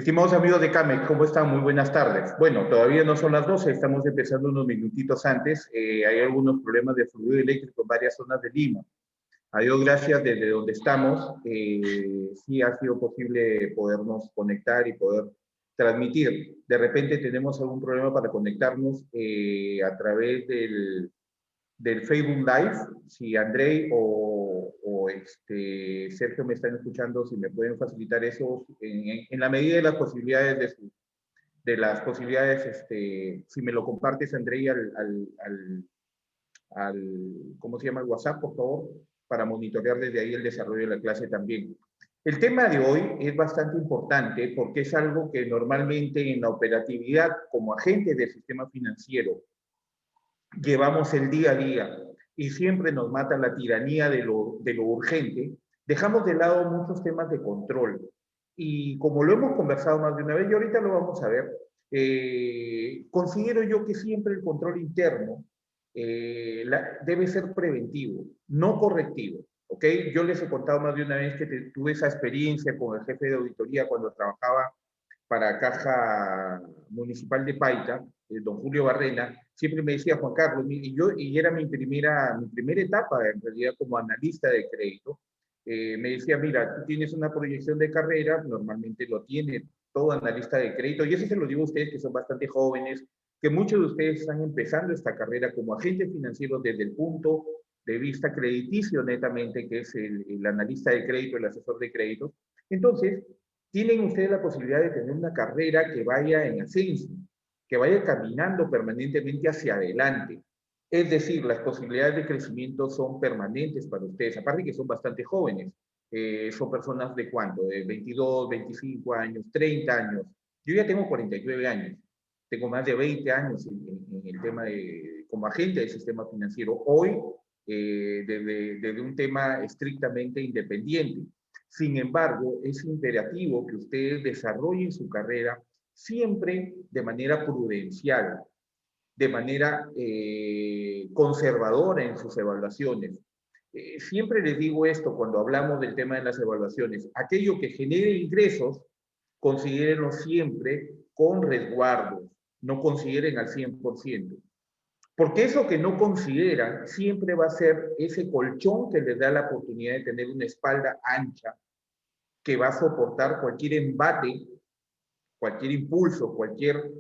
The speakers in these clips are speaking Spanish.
Estimados amigos de CAMEX, ¿cómo están? Muy buenas tardes. Bueno, todavía no son las 12, estamos empezando unos minutitos antes. Hay algunos problemas de fluido eléctrico en varias zonas de Lima. A Dios gracias, desde donde estamos, sí ha sido posible podernos conectar y poder transmitir. De repente tenemos algún problema para conectarnos a través del Facebook Live. Si Andrei o Sergio me están escuchando, si me pueden facilitar eso en la medida de las posibilidades si me lo compartes, Andrei, ¿cómo se llama? El WhatsApp, por favor, para monitorear desde ahí el desarrollo de la clase también. El tema de hoy es bastante importante porque es algo que normalmente en la operatividad como agentes del sistema financiero llevamos el día a día y siempre nos mata la tiranía de lo urgente, dejamos de lado muchos temas de control. Y como lo hemos conversado más de una vez, y ahorita lo vamos a ver, considero yo que siempre el control interno debe ser preventivo, no correctivo. ¿Ok? Yo les he contado más de una vez que tuve esa experiencia con el jefe de auditoría cuando trabajaba para Caja Municipal de Paita, don Julio Barrena, siempre me decía, Juan Carlos, y era mi primera etapa en realidad como analista de crédito, me decía, mira, tú tienes una proyección de carrera, normalmente lo tiene todo analista de crédito, y eso se lo digo a ustedes que son bastante jóvenes, que muchos de ustedes están empezando esta carrera como agentes financieros desde el punto de vista crediticio netamente, que es el analista de crédito, el asesor de crédito. Entonces, tienen ustedes la posibilidad de tener una carrera que vaya en ascenso, que vaya caminando permanentemente hacia adelante. Es decir, las posibilidades de crecimiento son permanentes para ustedes, aparte que son bastante jóvenes. Son personas de cuánto, de 22, 25 años, 30 años. Yo ya tengo 49 años, tengo más de 20 años en el tema como agente del sistema financiero. Hoy, desde un tema estrictamente independiente. Sin embargo, es imperativo que ustedes desarrollen su carrera siempre de manera prudencial, de manera conservadora en sus evaluaciones. Siempre les digo esto cuando hablamos del tema de las evaluaciones. Aquello que genere ingresos, considérenlo siempre con resguardos, no consideren al 100%. Porque eso que no consideran siempre va a ser ese colchón que les da la oportunidad de tener una espalda ancha que va a soportar cualquier embate, cualquier impulso, cualquier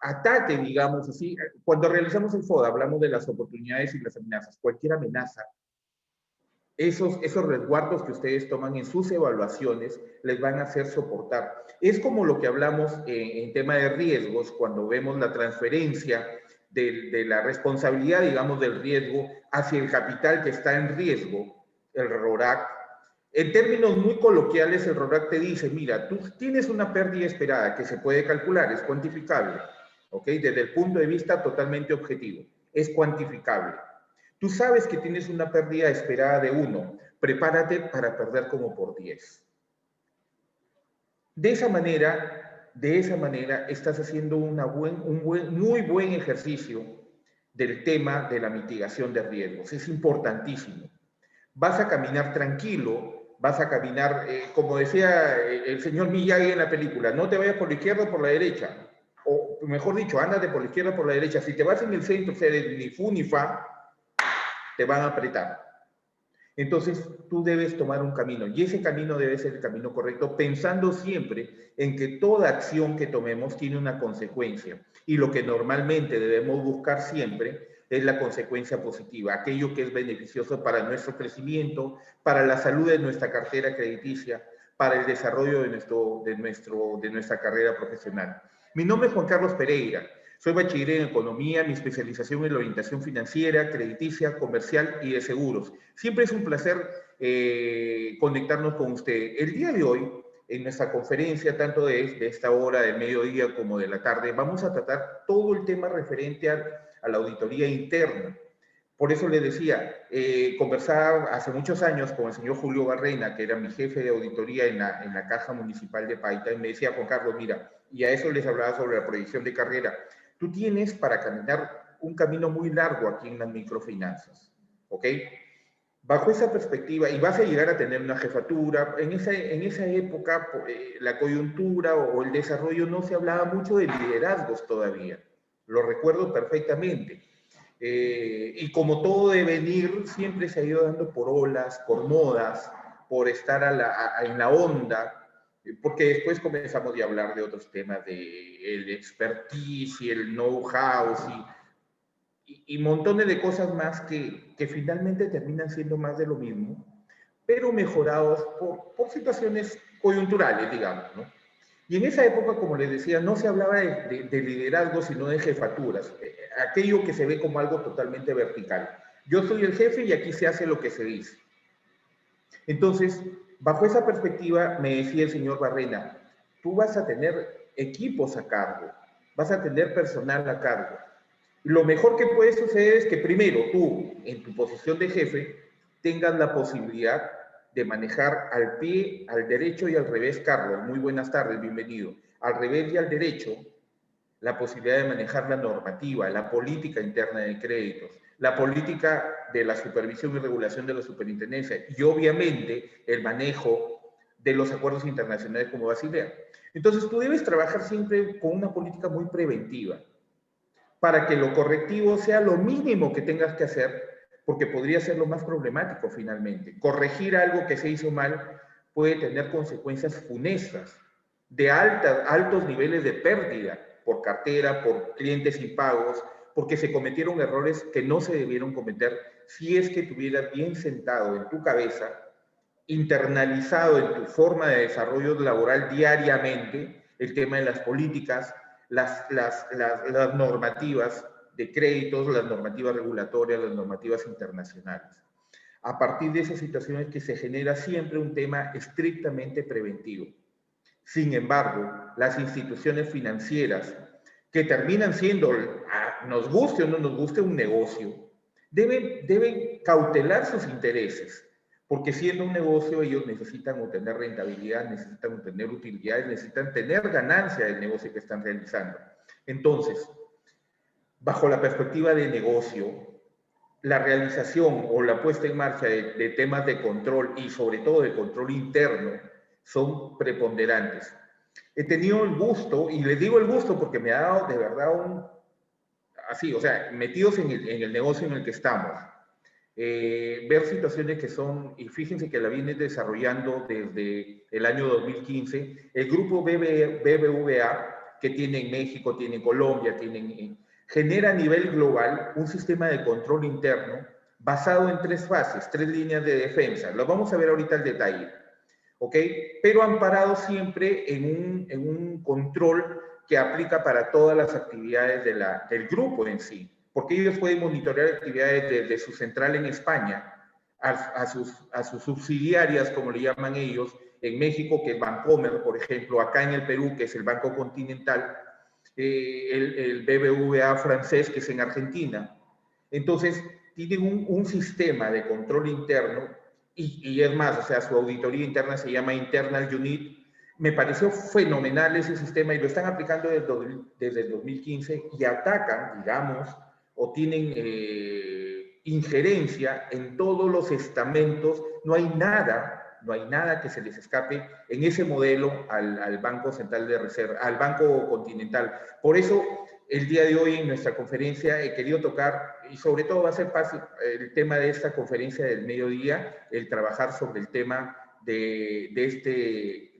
ataque, digamos así. Cuando realizamos el FODA hablamos de las oportunidades y las amenazas. Cualquier amenaza, esos resguardos que ustedes toman en sus evaluaciones les van a hacer soportar. Es como lo que hablamos en tema de riesgos, cuando vemos la transferencia de la responsabilidad, digamos, del riesgo hacia el capital que está en riesgo, el RORAC. En términos muy coloquiales, el RORAC te dice, mira, tú tienes una pérdida esperada que se puede calcular, es cuantificable, ¿ok? Desde el punto de vista totalmente objetivo, es cuantificable. Tú sabes que tienes una pérdida esperada de 1, prepárate para perder como por 10. De esa manera estás haciendo muy buen ejercicio del tema de la mitigación de riesgos. Es importantísimo. Vas a caminar tranquilo, vas a caminar, como decía el señor Miyagi en la película, no te vayas por la izquierda o por la derecha, o mejor dicho, ándate por la izquierda o por la derecha. Si te vas en el centro, sea ni fu ni fa, te van a apretar. Entonces, tú debes tomar un camino, y ese camino debe ser el camino correcto, pensando siempre en que toda acción que tomemos tiene una consecuencia, y lo que normalmente debemos buscar siempre es la consecuencia positiva, aquello que es beneficioso para nuestro crecimiento, para la salud de nuestra cartera crediticia, para el desarrollo de nuestra carrera profesional. Mi nombre es Juan Carlos Pereira. Soy bachiller en Economía, mi especialización en la orientación financiera, crediticia, comercial y de seguros. Siempre es un placer conectarnos con usted. El día de hoy, en nuestra conferencia, tanto de esta hora del mediodía como de la tarde, vamos a tratar todo el tema referente a la auditoría interna. Por eso le decía, conversaba hace muchos años con el señor Julio Barrena, que era mi jefe de auditoría en la Caja Municipal de Paita, y me decía, Juan Carlos, mira, y a eso les hablaba sobre la proyección de carrera. Tú tienes para caminar un camino muy largo aquí en las microfinanzas, ¿ok? Bajo esa perspectiva, y vas a llegar a tener una jefatura, en esa época la coyuntura o el desarrollo no se hablaba mucho de liderazgos todavía, lo recuerdo perfectamente. Y como todo devenir, siempre se ha ido dando por olas, por modas, por estar en la onda, porque después comenzamos ya a hablar de otros temas, de el expertise y el know-how y montones de cosas más que finalmente terminan siendo más de lo mismo, pero mejorados por situaciones coyunturales, digamos, ¿no? Y en esa época, como les decía, no se hablaba de liderazgo, sino de jefaturas, aquello que se ve como algo totalmente vertical. Yo soy el jefe y aquí se hace lo que se dice. Entonces, bajo esa perspectiva, me decía el señor Barrena, tú vas a tener equipos a cargo, vas a tener personal a cargo. Lo mejor que puede suceder es que primero tú, en tu posición de jefe, tengas la posibilidad de manejar al pie, al derecho y al revés, Carlos. Muy buenas tardes, bienvenido. Al revés y al derecho, la posibilidad de manejar la normativa, la política interna de créditos, la política de la supervisión y regulación de la superintendencia y obviamente el manejo de los acuerdos internacionales como Basilea. Entonces tú debes trabajar siempre con una política muy preventiva para que lo correctivo sea lo mínimo que tengas que hacer, porque podría ser lo más problemático finalmente. Corregir algo que se hizo mal puede tener consecuencias funestas de altos niveles de pérdida por cartera, por clientes impagos, porque se cometieron errores que no se debieron cometer si es que tuvieras bien sentado en tu cabeza, internalizado en tu forma de desarrollo laboral diariamente, el tema de las políticas, las normativas de créditos, las normativas regulatorias, las normativas internacionales. A partir de esas situaciones que se genera siempre un tema estrictamente preventivo. Sin embargo, las instituciones financieras, que terminan siendo, nos guste o no nos guste, un negocio, deben cautelar sus intereses, porque siendo un negocio ellos necesitan obtener rentabilidad, necesitan obtener utilidades, necesitan tener ganancia del negocio que están realizando. Entonces, bajo la perspectiva de negocio, la realización o la puesta en marcha de temas de control y sobre todo de control interno son preponderantes. He tenido el gusto, y les digo el gusto porque me ha dado de verdad así, o sea, metidos en el negocio en el que estamos, ver situaciones que son, y fíjense que la viene desarrollando desde el año 2015, el grupo BBVA, que tiene en México, tiene en Colombia, genera a nivel global un sistema de control interno basado en tres fases, tres líneas de defensa. Lo vamos a ver ahorita al detalle, ¿ok? Pero amparado siempre en un control que aplica para todas las actividades del grupo en sí, porque ellos pueden monitorear actividades desde su central en España a sus subsidiarias, como le llaman ellos, en México, que es Bancomer, por ejemplo, acá en el Perú, que es el Banco Continental, el BBVA francés, que es en Argentina. Entonces, tienen un sistema de control interno y es más, o sea, su auditoría interna se llama Internal Unit. Me pareció fenomenal ese sistema y lo están aplicando desde el 2015 y atacan, digamos, o tienen injerencia en todos los estamentos. No hay nada que se les escape en ese modelo al Banco Central de Reserva, al Banco Continental. Por eso, el día de hoy en nuestra conferencia he querido tocar, y sobre todo va a ser fácil el tema de esta conferencia del mediodía, el trabajar sobre el tema de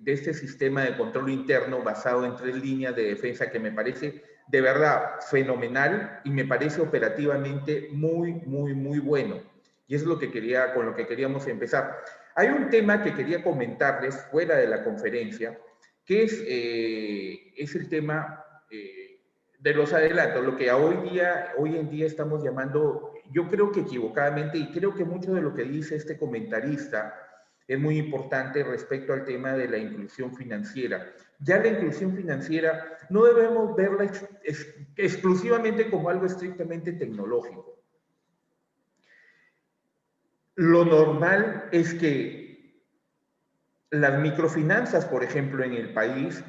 este sistema de control interno basado en tres líneas de defensa que me parece de verdad fenomenal y me parece operativamente muy, muy, muy bueno. Y es lo que con lo que queríamos empezar. Hay un tema que quería comentarles fuera de la conferencia, que es el tema de los adelantos, lo que hoy en día estamos llamando, yo creo que equivocadamente, y creo que mucho de lo que dice este comentarista es muy importante respecto al tema de la inclusión financiera. Ya la inclusión financiera no debemos verla exclusivamente como algo estrictamente tecnológico. Lo normal es que las microfinanzas, por ejemplo, en el país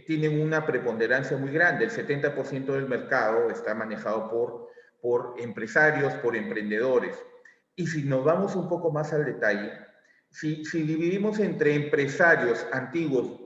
tienen una preponderancia muy grande. El 70% del mercado está manejado por empresarios, por emprendedores. Y si nos vamos un poco más al detalle, si dividimos entre empresarios antiguos,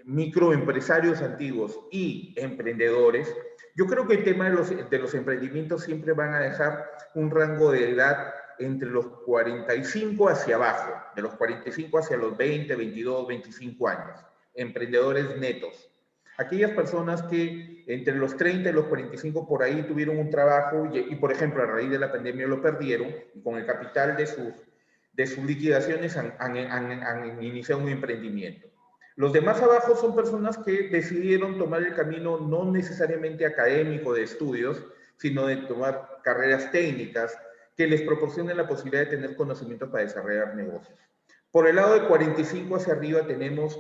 microempresarios antiguos y emprendedores, yo creo que el tema de los emprendimientos siempre van a dejar un rango de edad entre los 45 hacia abajo, de los 45 hacia los 20, 22, 25 años, emprendedores netos. Aquellas personas que entre los 30 y los 45 por ahí tuvieron un trabajo y por ejemplo, a raíz de la pandemia lo perdieron y con el capital de sus liquidaciones han iniciado un emprendimiento. Los demás abajo son personas que decidieron tomar el camino no necesariamente académico de estudios, sino de tomar carreras técnicas que les proporcionen la posibilidad de tener conocimiento para desarrollar negocios. Por el lado de 45 hacia arriba tenemos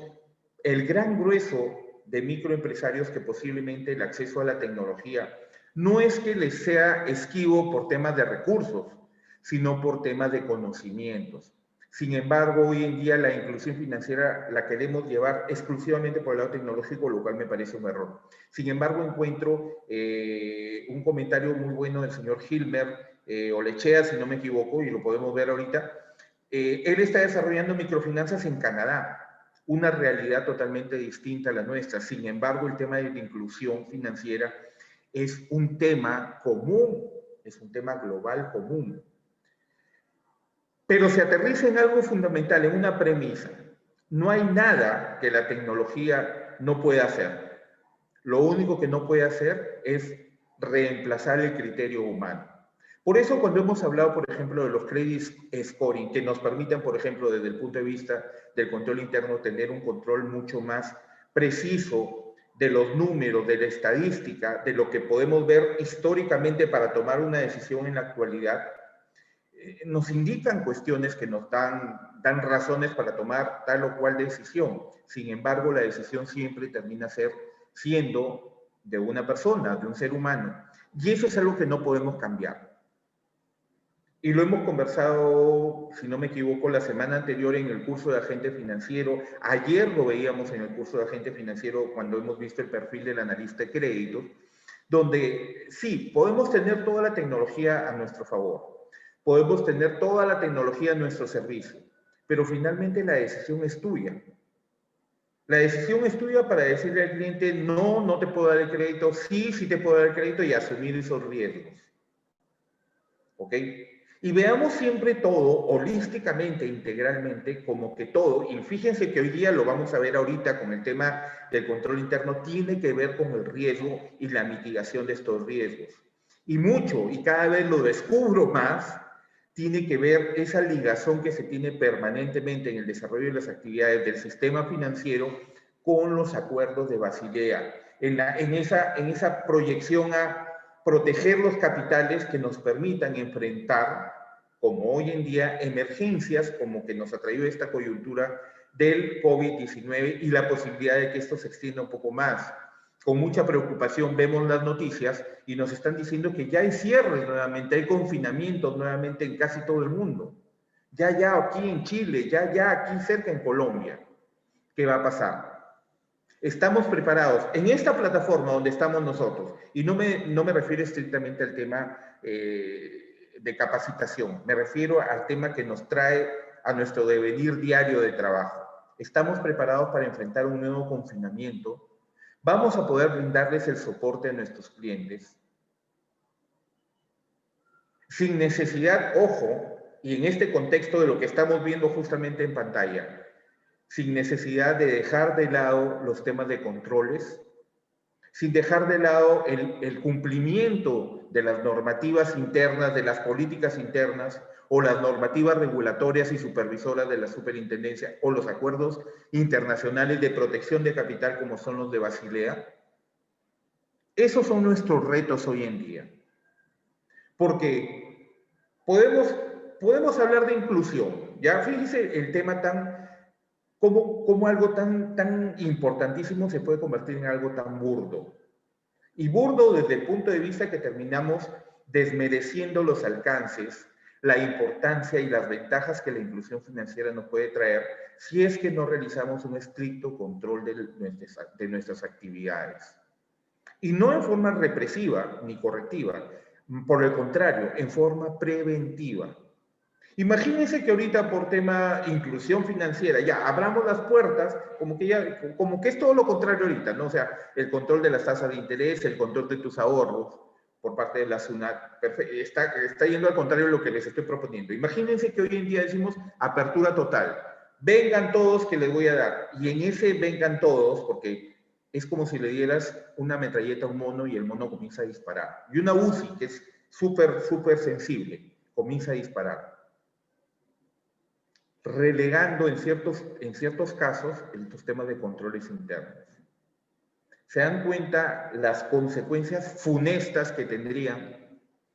el gran grueso de microempresarios que posiblemente el acceso a la tecnología no es que les sea esquivo por temas de recursos, sino por temas de conocimientos. Sin embargo, hoy en día la inclusión financiera la queremos llevar exclusivamente por el lado tecnológico, lo cual me parece un error. Sin embargo, encuentro un comentario muy bueno del señor Hilmer Olechea, si no me equivoco, y lo podemos ver ahorita. Él está desarrollando microfinanzas en Canadá, una realidad totalmente distinta a la nuestra. Sin embargo, el tema de la inclusión financiera es un tema común, es un tema global común. Pero se aterriza en algo fundamental, en una premisa. No hay nada que la tecnología no pueda hacer. Lo único que no puede hacer es reemplazar el criterio humano. Por eso cuando hemos hablado, por ejemplo, de los credit scoring, que nos permiten, por ejemplo, desde el punto de vista del control interno, tener un control mucho más preciso de los números, de la estadística, de lo que podemos ver históricamente para tomar una decisión en la actualidad, nos indican cuestiones que nos dan razones para tomar tal o cual decisión. Sin embargo, la decisión siempre termina siendo de una persona, de un ser humano. Y eso es algo que no podemos cambiar. Y lo hemos conversado, si no me equivoco, la semana anterior en el curso de agente financiero. Ayer lo veíamos en el curso de agente financiero cuando hemos visto el perfil del analista de créditos, donde sí, podemos tener toda la tecnología a nuestro favor. Podemos tener toda la tecnología a nuestro servicio, pero finalmente la decisión es tuya. La decisión es tuya para decirle al cliente, no, no te puedo dar el crédito, sí, sí te puedo dar el crédito y asumir esos riesgos. ¿Ok? Y veamos siempre todo holísticamente, integralmente, como que todo, y fíjense que hoy día lo vamos a ver ahorita con el tema del control interno, tiene que ver con el riesgo y la mitigación de estos riesgos. Y mucho, y cada vez lo descubro más, tiene que ver esa ligazón que se tiene permanentemente en el desarrollo de las actividades del sistema financiero con los acuerdos de Basilea, en esa proyección a proteger los capitales que nos permitan enfrentar, como hoy en día, emergencias como que nos ha traído esta coyuntura del COVID-19 y la posibilidad de que esto se extienda un poco más. Con mucha preocupación vemos las noticias y nos están diciendo que ya hay cierres nuevamente, hay confinamientos nuevamente en casi todo el mundo. Ya aquí en Chile, ya aquí cerca en Colombia. ¿Qué va a pasar? Estamos preparados en esta plataforma donde estamos nosotros, y no me refiero estrictamente al tema de capacitación, me refiero al tema que nos trae a nuestro devenir diario de trabajo. Estamos preparados para enfrentar un nuevo confinamiento, vamos a poder brindarles el soporte a nuestros clientes, sin necesidad, ojo, y en este contexto de lo que estamos viendo justamente en pantalla, sin necesidad de dejar de lado los temas de controles, sin dejar de lado el cumplimiento de las normativas internas, de las políticas internas o las normativas regulatorias y supervisoras de la superintendencia o los acuerdos internacionales de protección de capital como son los de Basilea. Esos son nuestros retos hoy en día. Porque podemos hablar de inclusión. Ya fíjese el tema como algo tan importantísimo se puede convertir en algo tan burdo. Y burdo desde el punto de vista que terminamos desmereciendo los alcances, la importancia y las ventajas que la inclusión financiera nos puede traer si es que no realizamos un estricto control de nuestras actividades. Y no en forma represiva ni correctiva, por el contrario, en forma preventiva. Imagínense que ahorita por tema inclusión financiera, ya abramos las puertas, como que es todo lo contrario ahorita, ¿no? O sea, el control de las tasas de interés, el control de tus ahorros por parte de la SUNAT, está yendo al contrario de lo que les estoy proponiendo. Imagínense que hoy en día decimos apertura total. Vengan todos que les voy a dar. Y en ese vengan todos, porque es como si le dieras una metralleta a un mono y el mono comienza a disparar. Y una UCI, que es súper, súper sensible, comienza a disparar, relegando en ciertos casos los temas de controles internos. Se dan cuenta las consecuencias funestas que tendrían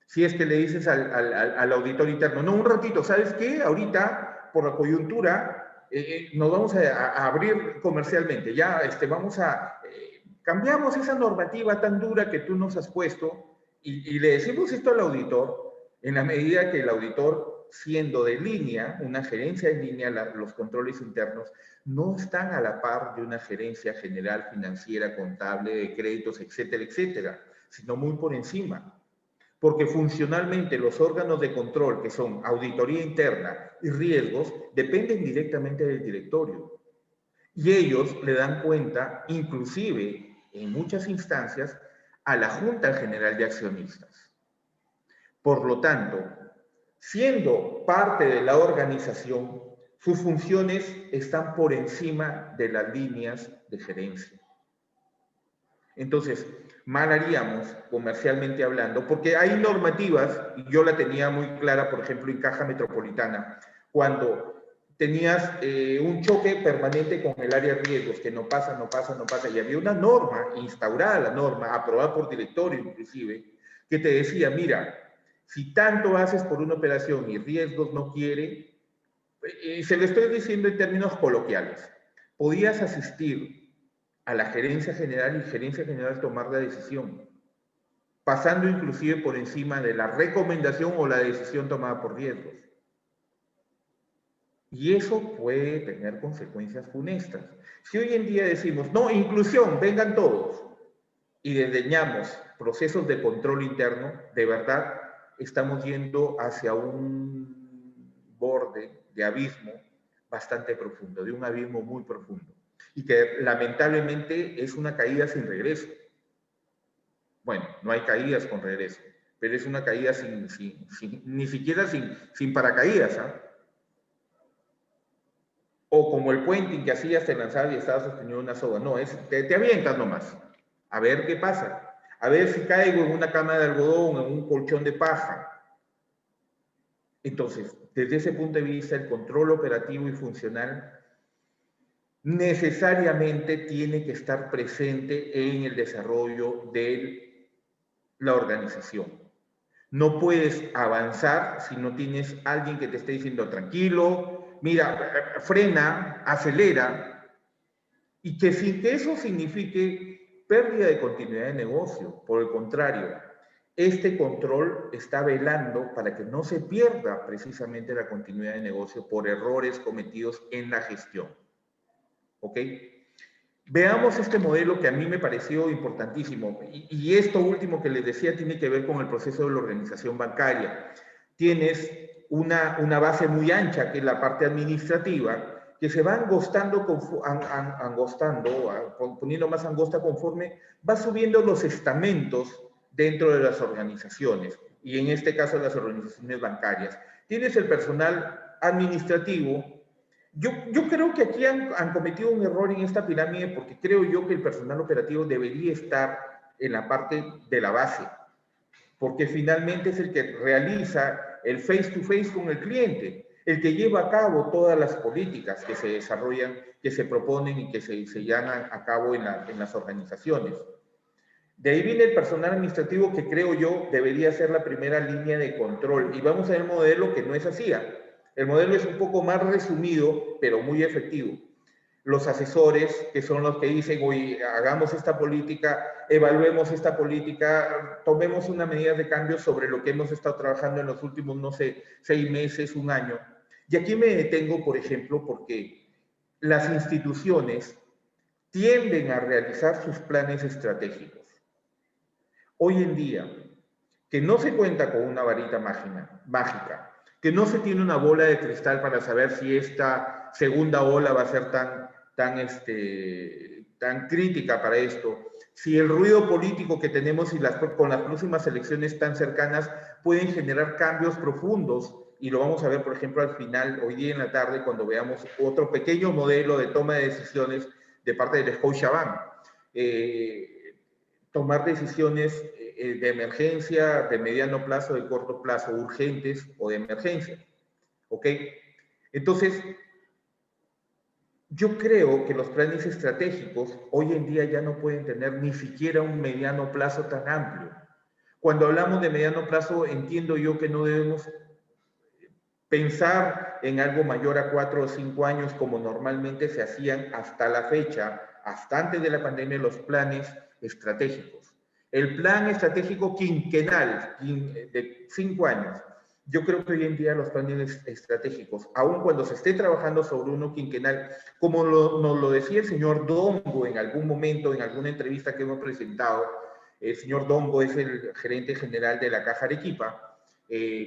si es que le dices al auditor interno, no, un ratito, ¿sabes qué? Ahorita, por la coyuntura, nos vamos a abrir comercialmente, ya cambiamos esa normativa tan dura que tú nos has puesto y le decimos esto al auditor en la medida que el auditor, siendo de línea, una gerencia de línea, los controles internos, no están a la par de una gerencia general financiera, contable, de créditos, etcétera, etcétera, sino muy por encima. Porque funcionalmente los órganos de control, que son auditoría interna y riesgos, dependen directamente del directorio. Y ellos le dan cuenta, inclusive en muchas instancias, a la Junta General de Accionistas. Por lo tanto, siendo parte de la organización, sus funciones están por encima de las líneas de gerencia. Entonces, mal haríamos, comercialmente hablando, porque hay normativas, y yo la tenía muy clara, por ejemplo, en Caja Metropolitana, cuando tenías un choque permanente con el área de riesgos, que no pasa, y había una norma, instaurada la norma, aprobada por directorio inclusive, que te decía, mira, si tanto haces por una operación y riesgos no quiere, y se lo estoy diciendo en términos coloquiales, podías asistir a la gerencia general y gerencia general tomar la decisión, pasando inclusive por encima de la recomendación o la decisión tomada por riesgos. Y eso puede tener consecuencias funestas. Si hoy en día decimos, no, inclusión, vengan todos, y desdeñamos procesos de control interno, de verdad estamos yendo hacia un borde de abismo bastante profundo, de un abismo muy profundo, y que lamentablemente es una caída sin regreso. Bueno, no hay caídas con regreso, pero es una caída ni siquiera sin paracaídas, ¿ah? O como el puente que hacías, te lanzabas y estabas sosteniendo una soga. No, te avientas nomás. A ver qué pasa. A ver si caigo en una cama de algodón, en un colchón de paja. Entonces, desde ese punto de vista, el control operativo y funcional necesariamente tiene que estar presente en el desarrollo de la organización. No puedes avanzar si no tienes alguien que te esté diciendo tranquilo, mira, frena, acelera, y que sin que eso signifique pérdida de continuidad de negocio. Por el contrario, este control está velando para que no se pierda precisamente la continuidad de negocio por errores cometidos en la gestión. ¿Ok? Veamos este modelo que a mí me pareció importantísimo. Y esto último que les decía tiene que ver con el proceso de la organización bancaria. Tienes una base muy ancha, que es la parte administrativa, que se va poniendo más angosta conforme va subiendo los estamentos dentro de las organizaciones, y en este caso las organizaciones bancarias. Tienes el personal administrativo. Yo creo que aquí han cometido un error en esta pirámide, porque creo yo que el personal operativo debería estar en la parte de la base, porque finalmente es el que realiza el face to face con el cliente, el que lleva a cabo todas las políticas que se desarrollan, que se proponen y que se llevan a cabo en las organizaciones. De ahí viene el personal administrativo, que creo yo debería ser la primera línea de control. Y vamos a ver el modelo, que no es así. El modelo es un poco más resumido, pero muy efectivo. Los asesores, que son los que dicen, oye, hagamos esta política, evaluemos esta política, tomemos una medida de cambio sobre lo que hemos estado trabajando en los últimos, no sé, 6 meses, un año. Y aquí me detengo, por ejemplo, porque las instituciones tienden a realizar sus planes estratégicos. Hoy en día, que no se cuenta con una varita mágica, que no se tiene una bola de cristal para saber si esta segunda ola va a ser tan crítica para esto, si el ruido político que tenemos y con las próximas elecciones tan cercanas pueden generar cambios profundos, y lo vamos a ver, por ejemplo, al final, hoy día en la tarde, cuando veamos otro pequeño modelo de toma de decisiones de parte del Scotiabank. Tomar decisiones de emergencia, de mediano plazo, de corto plazo, urgentes o de emergencia. ¿Ok? Entonces, yo creo que los planes estratégicos hoy en día ya no pueden tener ni siquiera un mediano plazo tan amplio. Cuando hablamos de mediano plazo, entiendo yo que no debemos pensar en algo mayor a 4 o 5 años como normalmente se hacían hasta la fecha, hasta antes de la pandemia, los planes estratégicos. El plan estratégico quinquenal de 5 años. Yo creo que hoy en día los planes estratégicos, aun cuando se esté trabajando sobre uno quinquenal, como nos lo decía el señor Dongo en algún momento, en alguna entrevista que hemos presentado, el señor Dongo es el gerente general de la Caja Arequipa,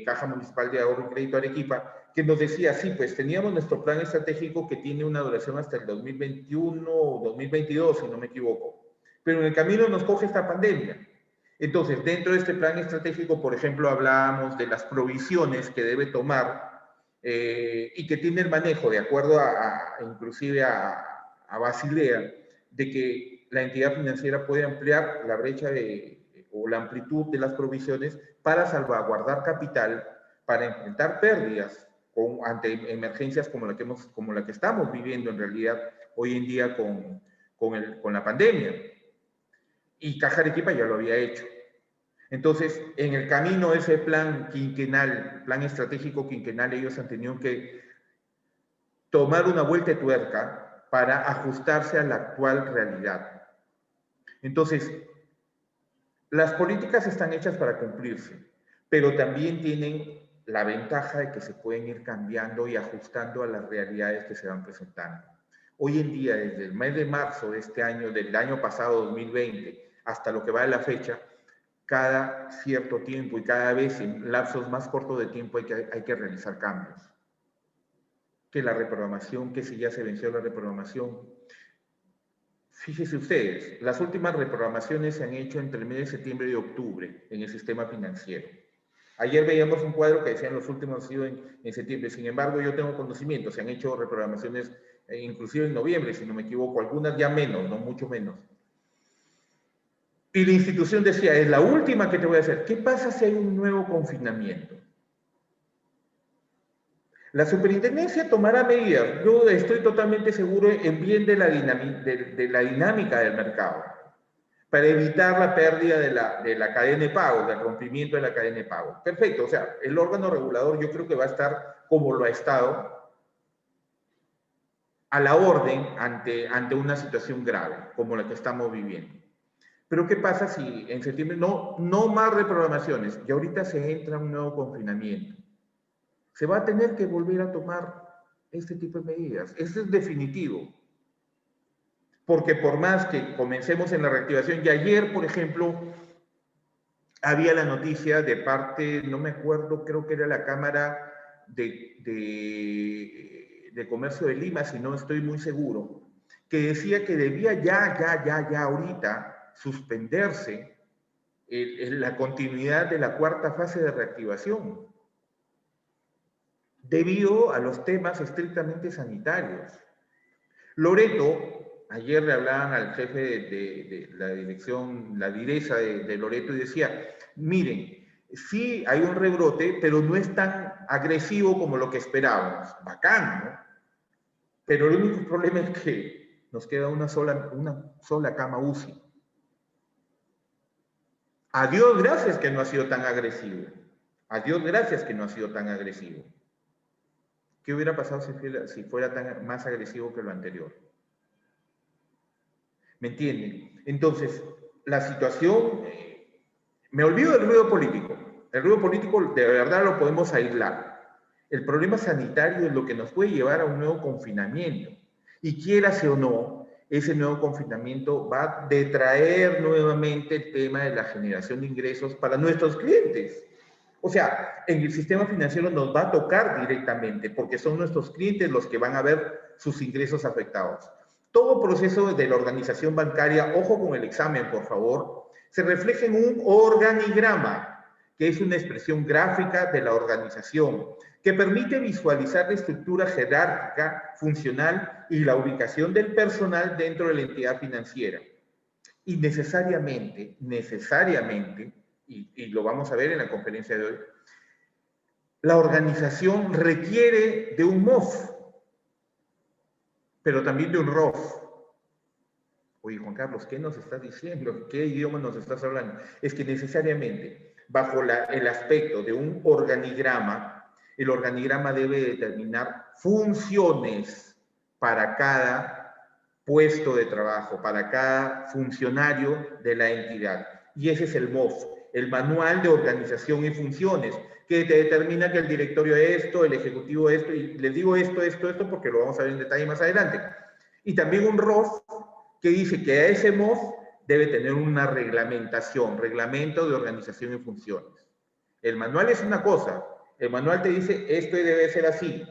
Caja Municipal de Ahorro y Crédito Arequipa, que nos decía, sí, pues teníamos nuestro plan estratégico que tiene una duración hasta el 2021 o 2022, si no me equivoco. Pero en el camino nos coge esta pandemia. Entonces, dentro de este plan estratégico, por ejemplo, hablábamos de las provisiones que debe tomar y que tiene el manejo, de acuerdo inclusive a Basilea, de que la entidad financiera puede ampliar la brecha o la amplitud de las provisiones para salvaguardar capital, para enfrentar pérdidas ante emergencias como la que estamos viviendo en realidad hoy en día con la pandemia. Y Caja Arequipa ya lo había hecho. Entonces, en el camino de ese plan quinquenal, plan estratégico quinquenal, ellos han tenido que tomar una vuelta de tuerca para ajustarse a la actual realidad. Entonces, las políticas están hechas para cumplirse, pero también tienen la ventaja de que se pueden ir cambiando y ajustando a las realidades que se van presentando. Hoy en día, desde el mes de marzo de este año, del año pasado 2020, hasta lo que va de la fecha, cada cierto tiempo y cada vez en lapsos más cortos de tiempo hay que realizar cambios. Que la reprogramación, que si ya se venció la reprogramación. Fíjense ustedes, las últimas reprogramaciones se han hecho entre el mes de septiembre y octubre en el sistema financiero. Ayer veíamos un cuadro que decían los últimos han sido en septiembre, sin embargo yo tengo conocimiento, se han hecho reprogramaciones inclusive en noviembre, si no me equivoco, algunas ya menos, no mucho menos. Y la institución decía, es la última que te voy a hacer. ¿Qué pasa si hay un nuevo confinamiento? La superintendencia tomará medidas. Yo estoy totalmente seguro en bien de la dinámica del mercado, para evitar la pérdida de la cadena de pago, del rompimiento de la cadena de pago. Perfecto, o sea, el órgano regulador yo creo que va a estar como lo ha estado, a la orden ante una situación grave, como la que estamos viviendo. Pero ¿qué pasa si en septiembre no más reprogramaciones y ahorita se entra un nuevo confinamiento? Se va a tener que volver a tomar este tipo de medidas. Eso es definitivo. Porque por más que comencemos en la reactivación, y ayer, por ejemplo, había la noticia de parte, no me acuerdo, creo que era la Cámara de Comercio de Lima, si no estoy muy seguro, que decía que debía ya ahorita suspenderse la continuidad de la cuarta fase de reactivación, debido a los temas estrictamente sanitarios. Loreto, ayer le hablaban al jefe de la dirección, la direza de Loreto, y decía, miren, sí hay un rebrote, pero no es tan agresivo como lo que esperábamos. Bacán, ¿no? Pero el único problema es que nos queda una sola cama UCI. A Dios gracias que no ha sido tan agresivo. A Dios gracias que no ha sido tan agresivo. ¿Qué hubiera pasado si fuera más agresivo que lo anterior? ¿Me entienden? Entonces, la situación, me olvido del ruido político. El ruido político de verdad lo podemos aislar. El problema sanitario es lo que nos puede llevar a un nuevo confinamiento. Y quiérase o no, ese nuevo confinamiento va a detraer nuevamente el tema de la generación de ingresos para nuestros clientes. O sea, en el sistema financiero nos va a tocar directamente porque son nuestros clientes los que van a ver sus ingresos afectados. Todo proceso de la organización bancaria, ojo con el examen, por favor, se refleja en un organigrama, que es una expresión gráfica de la organización, que permite visualizar la estructura jerárquica, funcional y la ubicación del personal dentro de la entidad financiera. Y necesariamente, y lo vamos a ver en la conferencia de hoy, la organización requiere de un MOF, pero también de un ROF. Oye, Juan Carlos, ¿qué nos estás diciendo? ¿Qué idioma nos estás hablando? Es que necesariamente, bajo el aspecto de un organigrama, el organigrama debe determinar funciones para cada puesto de trabajo, para cada funcionario de la entidad. Y ese es el MOF, el Manual de Organización y Funciones, que te determina que el directorio esto, el ejecutivo esto, y les digo esto, porque lo vamos a ver en detalle más adelante. Y también un ROF, que dice que a ese MOF debe tener una reglamentación, reglamento de organización y funciones. El manual es una cosa, el manual te dice esto debe ser así,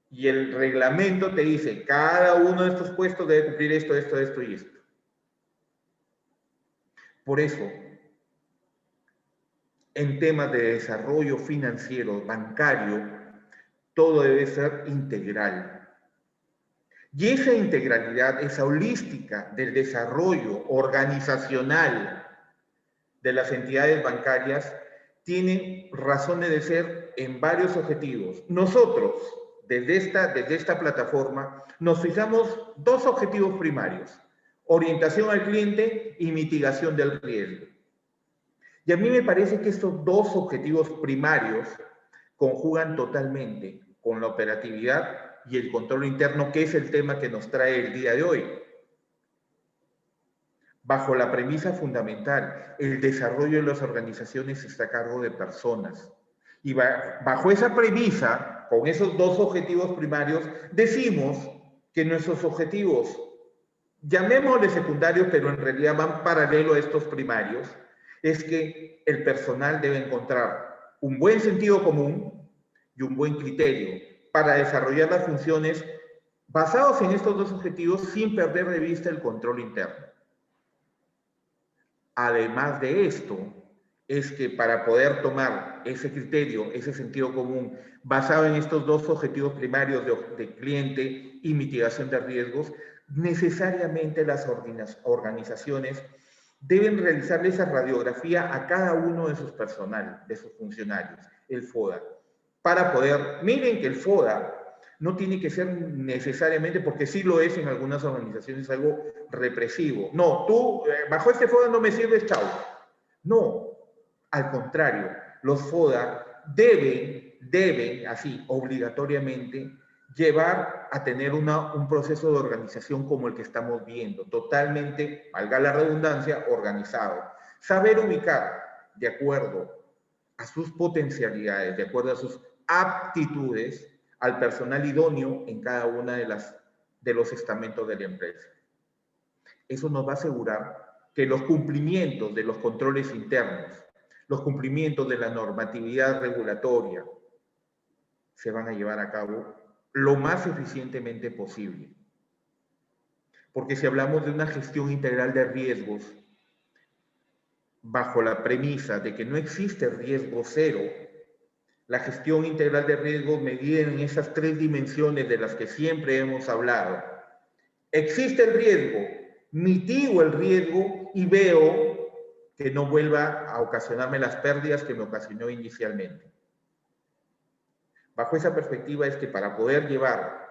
y el reglamento te dice cada uno de estos puestos debe cumplir esto y esto. Por eso, en temas de desarrollo financiero, bancario, todo debe ser integral. Y esa integralidad, esa holística del desarrollo organizacional de las entidades bancarias, tiene razones de ser en varios objetivos. Nosotros, desde esta plataforma, nos fijamos dos objetivos primarios: orientación al cliente y mitigación del riesgo. Y a mí me parece que estos dos objetivos primarios conjugan totalmente con la operatividad y el control interno, que es el tema que nos trae el día de hoy. Bajo la premisa fundamental, el desarrollo de las organizaciones está a cargo de personas. Y bajo esa premisa, con esos dos objetivos primarios, decimos que nuestros objetivos, llamémosle secundarios, pero en realidad van paralelo a estos primarios, es que el personal debe encontrar un buen sentido común y un buen criterio para desarrollar las funciones basados en estos dos objetivos sin perder de vista el control interno. Además de esto, es que para poder tomar ese criterio, ese sentido común, basado en estos dos objetivos primarios de cliente y mitigación de riesgos, necesariamente las organizaciones deben realizarle esa radiografía a cada uno de sus personal, de sus funcionarios, el FODA, para poder, miren que el FODA no tiene que ser necesariamente, porque sí lo es en algunas organizaciones, algo represivo. No, tú, bajo este FODA no me sirves, chao. No, al contrario, los FODA deben así, obligatoriamente, llevar a tener un proceso de organización como el que estamos viendo, totalmente, valga la redundancia, organizado. Saber ubicar de acuerdo a sus potencialidades, de acuerdo a sus aptitudes, al personal idóneo en cada una de los estamentos de la empresa. Eso nos va a asegurar que los cumplimientos de los controles internos, los cumplimientos de la normatividad regulatoria, se van a llevar a cabo lo más eficientemente posible. Porque si hablamos de una gestión integral de riesgos, bajo la premisa de que no existe riesgo cero, la gestión integral de riesgos medida en esas tres dimensiones de las que siempre hemos hablado. Existe el riesgo, mitigo el riesgo y veo que no vuelva a ocasionarme las pérdidas que me ocasionó inicialmente. Bajo esa perspectiva es que para poder llevar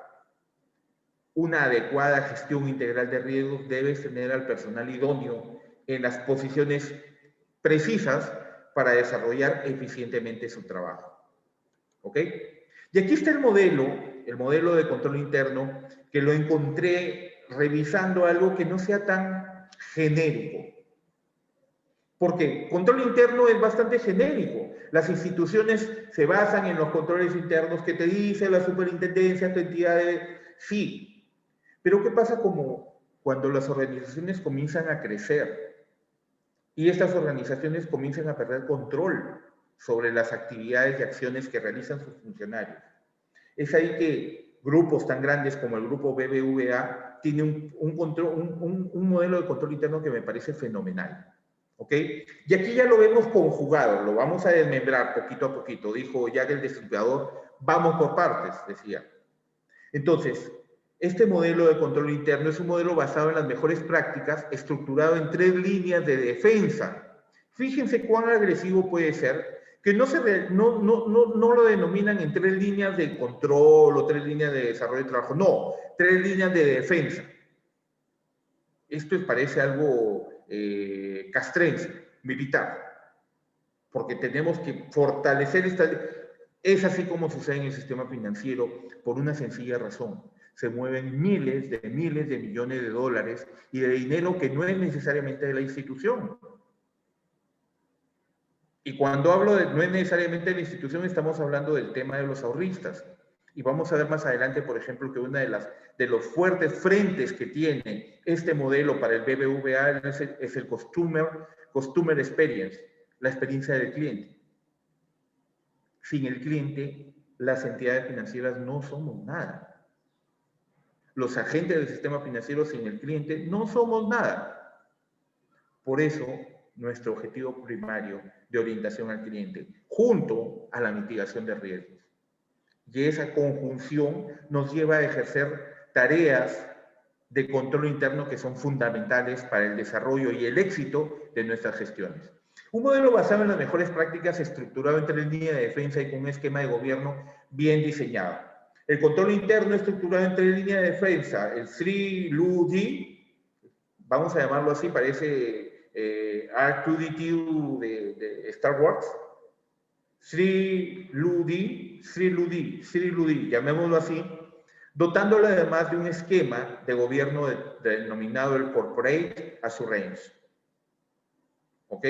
una adecuada gestión integral de riesgos debes tener al personal idóneo en las posiciones precisas para desarrollar eficientemente su trabajo. ¿Ok? Y aquí está el modelo de control interno, que lo encontré revisando algo que no sea tan genérico. Porque control interno es bastante genérico. Las instituciones se basan en los controles internos que te dice la superintendencia, tu entidad sí. Pero ¿qué pasa cuando las organizaciones comienzan a crecer y estas organizaciones comienzan a perder control sobre las actividades y acciones que realizan sus funcionarios. Es ahí que grupos tan grandes como el grupo BBVA tiene un modelo de control interno que me parece fenomenal. ¿Ok? Y aquí ya lo vemos conjugado, lo vamos a desmembrar poquito a poquito. Dijo Jack el Destripador, vamos por partes, decía. Entonces, este modelo de control interno es un modelo basado en las mejores prácticas, estructurado en 3 líneas de defensa. Fíjense cuán agresivo puede ser, que no lo denominan en 3 líneas de control o 3 líneas de desarrollo de trabajo, no, 3 líneas de defensa. Esto parece algo castrense, militar, porque tenemos que fortalecer esta... Es así como sucede en el sistema financiero por una sencilla razón. Se mueven miles de millones de dólares y de dinero que no es necesariamente de la institución. Y cuando hablo de no es necesariamente de la institución, estamos hablando del tema de los ahorristas. Y vamos a ver más adelante, por ejemplo, que uno de los fuertes frentes que tiene este modelo para el BBVA es el Customer Experience, la experiencia del cliente. Sin el cliente, las entidades financieras no somos nada. Los agentes del sistema financiero sin el cliente no somos nada. Por eso, nuestro objetivo primario de orientación al cliente, junto a la mitigación de riesgos. Y esa conjunción nos lleva a ejercer tareas de control interno que son fundamentales para el desarrollo y el éxito de nuestras gestiones. Un modelo basado en las mejores prácticas, estructurado en 3 líneas de defensa y con un esquema de gobierno bien diseñado. El control interno estructurado en 3 líneas de defensa, el 3LUD, vamos a llamarlo así, parece R2D2 de Star Wars. 3LUD, llamémoslo así, dotándolo además de un esquema de gobierno denominado el Corporate Assurance. ¿Ok?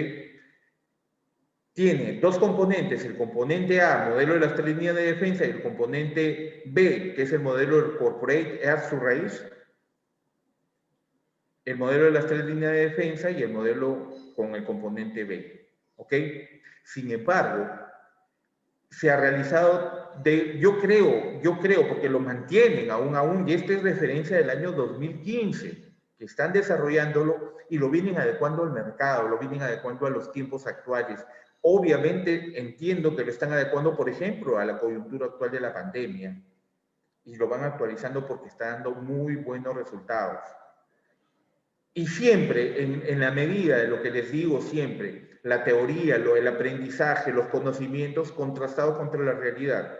Tiene 2 componentes, el componente A, modelo de las 3 líneas de defensa, y el componente B, que es el modelo del Corporate Assurance, el modelo de las 3 líneas de defensa y el modelo con el componente B. ¿Ok? Sin embargo, se ha realizado, yo creo, porque lo mantienen aún, y esta es referencia del año 2015, que están desarrollándolo y lo vienen adecuando al mercado, lo vienen adecuando a los tiempos actuales. Obviamente entiendo que lo están adecuando, por ejemplo, a la coyuntura actual de la pandemia, y lo van actualizando porque está dando muy buenos resultados. Y siempre, en la medida de lo que les digo siempre, la teoría, el aprendizaje, los conocimientos contrastados contra la realidad.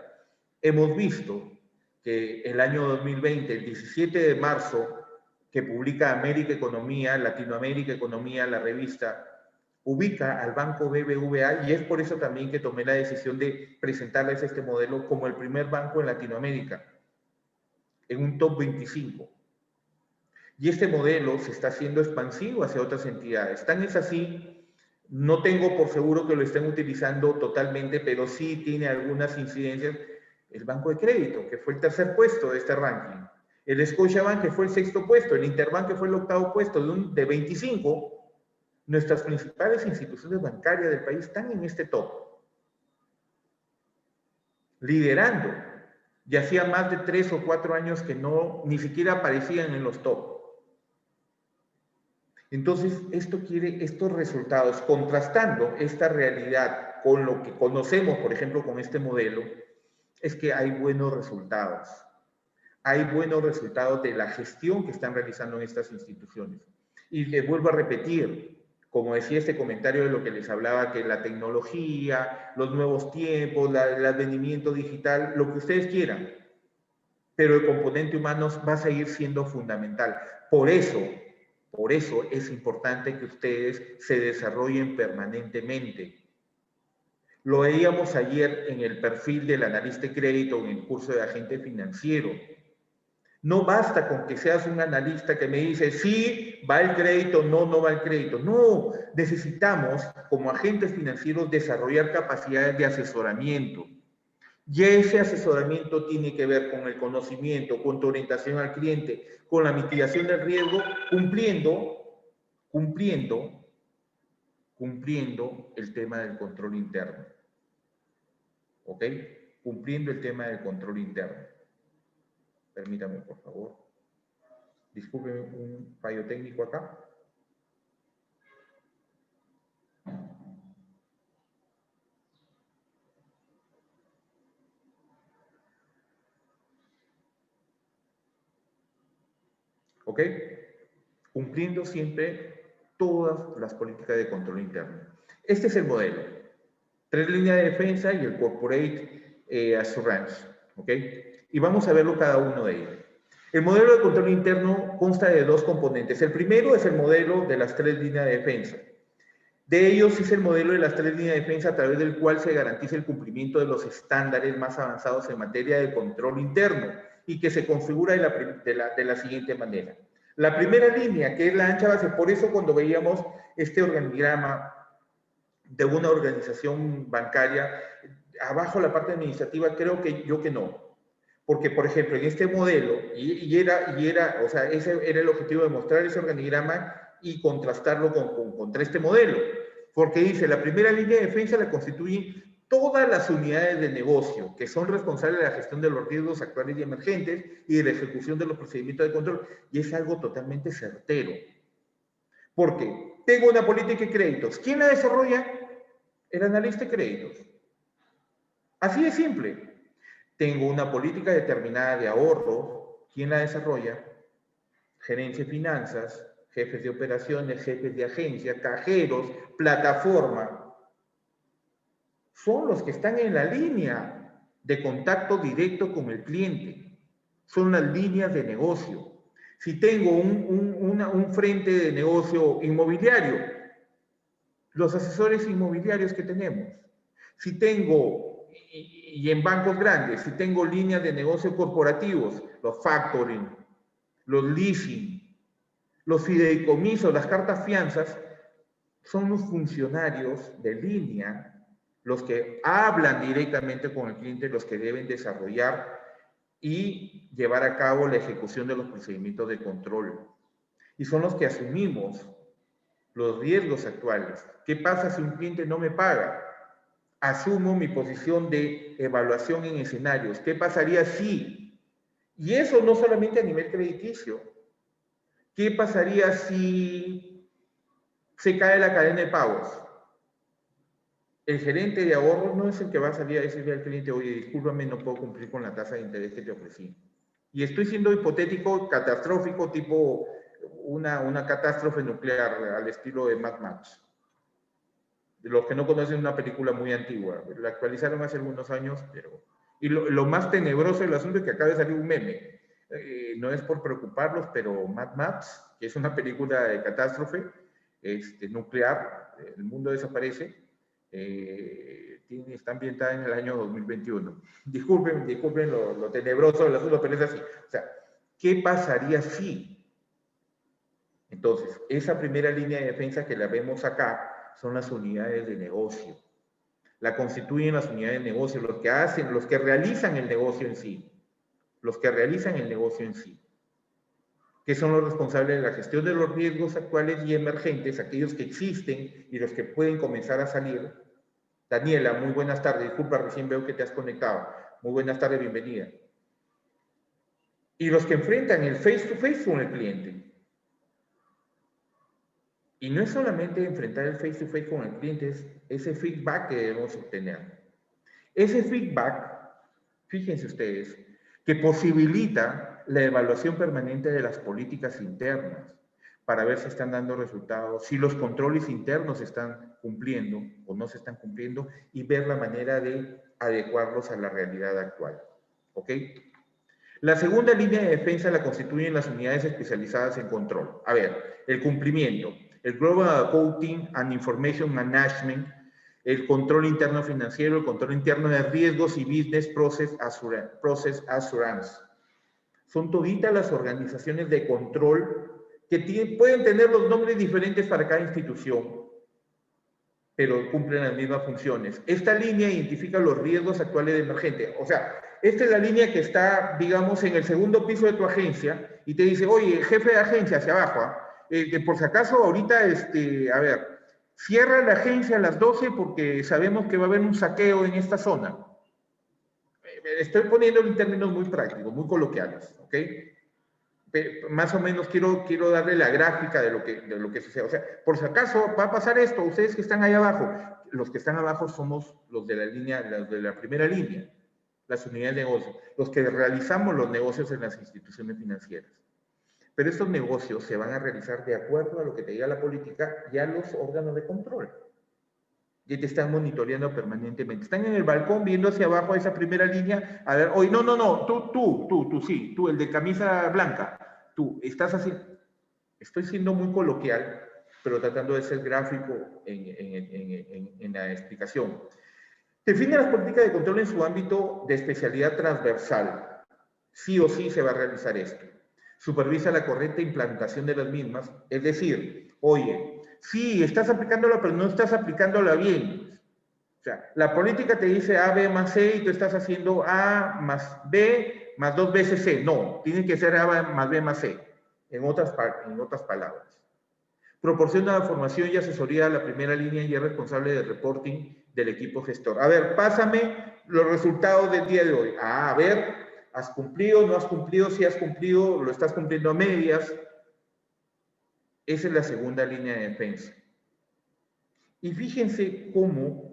Hemos visto que el año 2020, el 17 de marzo, que publica América Economía, Latinoamérica Economía, la revista, ubica al Banco BBVA, y es por eso también que tomé la decisión de presentarles este modelo como el primer banco en Latinoamérica, en un top 25. Y este modelo se está haciendo expansivo hacia otras entidades. Tan es así, no tengo por seguro que lo estén utilizando totalmente, pero sí tiene algunas incidencias. El Banco de Crédito, que fue el 3er puesto de este ranking. El Scotiabank, que fue el 6º puesto. El Interbank, que fue el 8º puesto de 25. Nuestras principales instituciones bancarias del país están en este top. Liderando. Y hacía más de 3 o 4 años que ni siquiera aparecían en los top. Entonces, estos resultados, contrastando esta realidad con lo que conocemos, por ejemplo, con este modelo, es que hay buenos resultados. Hay buenos resultados de la gestión que están realizando en estas instituciones. Y les vuelvo a repetir, como decía este comentario de lo que les hablaba, que la tecnología, los nuevos tiempos, el advenimiento digital, lo que ustedes quieran, pero el componente humano va a seguir siendo fundamental. Por eso es importante que ustedes se desarrollen permanentemente. Lo veíamos ayer en el perfil del analista de crédito en el curso de agente financiero. No basta con que seas un analista que me dice, sí, va el crédito, no va el crédito. No, necesitamos como agentes financieros desarrollar capacidades de asesoramiento. Y ese asesoramiento tiene que ver con el conocimiento, con tu orientación al cliente, con la mitigación del riesgo, cumpliendo el tema del control interno. ¿ok? Cumpliendo el tema del control interno. Permítame, por favor. Disculpen un fallo técnico acá. ¿Ok? Cumpliendo siempre todas las políticas de control interno. Este es el modelo. 3 líneas de defensa y el Corporate Assurance. ¿Ok? Y vamos a verlo cada uno de ellos. El modelo de control interno consta de 2 componentes. El primero es el modelo de las 3 líneas de defensa. De ellos es el modelo de las 3 líneas de defensa a través del cual se garantiza el cumplimiento de los estándares más avanzados en materia de control interno y que se configura de la siguiente manera. La primera línea, que es la ancha base, por eso cuando veíamos este organigrama de una organización bancaria, abajo la parte administrativa, creo que no. Porque, por ejemplo, en este modelo, o sea, ese era el objetivo de mostrar ese organigrama y contrastarlo contra este modelo. Porque dice, la primera línea de defensa la constituyen todas las unidades de negocio que son responsables de la gestión de los riesgos actuales y emergentes y de la ejecución de los procedimientos de control. Y es algo totalmente certero. Porque tengo una política de créditos. ¿Quién la desarrolla? El analista de créditos. Así de simple. Tengo una política determinada de ahorro. ¿Quién la desarrolla? Gerencia de finanzas, jefes de operaciones, jefes de agencia, cajeros, plataforma. Son los que están en la línea de contacto directo con el cliente. Son las líneas de negocio. Si tengo un frente de negocio inmobiliario, los asesores inmobiliarios que tenemos. Si tengo, y en bancos grandes, si tengo líneas de negocio corporativos, los factoring, los leasing, los fideicomisos, las cartas fianzas, son los funcionarios de línea los que hablan directamente con el cliente, los que deben desarrollar y llevar a cabo la ejecución de los procedimientos de control. Y son los que asumimos los riesgos actuales. ¿Qué pasa si un cliente no me paga? Asumo mi posición de evaluación en escenarios. ¿Qué pasaría si? Y eso no solamente a nivel crediticio. ¿Qué pasaría si se cae la cadena de pagos? El gerente de ahorros no es el que va a salir a decirle al cliente, oye, discúlpame, no puedo cumplir con la tasa de interés que te ofrecí. Y estoy siendo hipotético, catastrófico, tipo una catástrofe nuclear al estilo de Mad Max. De los que no conocen, una película muy antigua. La actualizaron hace algunos años, pero... Y lo más tenebroso del asunto es que acaba de salir un meme. No es por preocuparlos, pero Mad Max, que es una película de catástrofe nuclear, el mundo desaparece, está ambientada en el año 2021. Disculpen lo tenebroso del asunto, pero es así. O sea, ¿qué pasaría si? Entonces, esa primera línea de defensa que la vemos acá son las unidades de negocio. La constituyen las unidades de negocio, los que realizan el negocio en sí. Los que realizan el negocio en sí. Que son los responsables de la gestión de los riesgos actuales y emergentes, aquellos que existen y los que pueden comenzar a salir. Daniela, muy buenas tardes. Disculpa, recién veo que te has conectado. Muy buenas tardes, bienvenida. Y los que enfrentan el face-to-face con el cliente. Y no es solamente enfrentar el face-to-face con el cliente, es ese feedback que debemos obtener. Ese feedback, fíjense ustedes, que posibilita la evaluación permanente de las políticas internas para ver si están dando resultados, si los controles internos se están cumpliendo o no se están cumpliendo y ver la manera de adecuarlos a la realidad actual. ¿Ok? La segunda línea de defensa la constituyen las unidades especializadas en control. A ver, el cumplimiento, el Global Accounting and Information Management, el control interno financiero, el control interno de riesgos y Business Process Assurance. Son toditas las organizaciones de control que pueden tener los nombres diferentes para cada institución, pero cumplen las mismas funciones. Esta línea identifica los riesgos actuales de emergente. O sea, esta es la línea que está, digamos, en el segundo piso de tu agencia y te dice, oye, jefe de agencia, hacia abajo, que por si acaso ahorita, a ver, cierra la agencia a las 12 porque sabemos que va a haber un saqueo en esta zona. estoy poniéndolo en términos muy prácticos, muy coloquiales, ¿ok? Más o menos quiero darle la gráfica de lo que sucede. O sea, por si acaso va a pasar esto, ustedes que están ahí abajo, los que están abajo somos los de la línea, los de la primera línea, las unidades de negocio, los que realizamos los negocios en las instituciones financieras. Pero estos negocios se van a realizar de acuerdo a lo que te diga la política y a los órganos de control. Y te están monitoreando permanentemente. Están en el balcón viendo hacia abajo a esa primera línea. A ver, oye, no, tú, el de camisa blanca. Tú, estás así. Estoy siendo muy coloquial, pero tratando de ser gráfico en la explicación. Define las políticas de control en su ámbito de especialidad transversal. Sí o sí se va a realizar esto. Supervisa la correcta implantación de las mismas. Es decir, oye, sí, estás aplicándola, pero no estás aplicándola bien. O sea, la política te dice A, B más C y tú estás haciendo A más B más 2 veces C. No, tiene que ser A más B más C, en otras palabras. Proporciona la formación y asesoría a la primera línea y es responsable del reporting del equipo gestor. A ver, pásame los resultados del día de hoy. A ver, ¿has cumplido? ¿No has cumplido? Si has cumplido, lo estás cumpliendo a medias. Esa es la segunda línea de defensa. Y fíjense cómo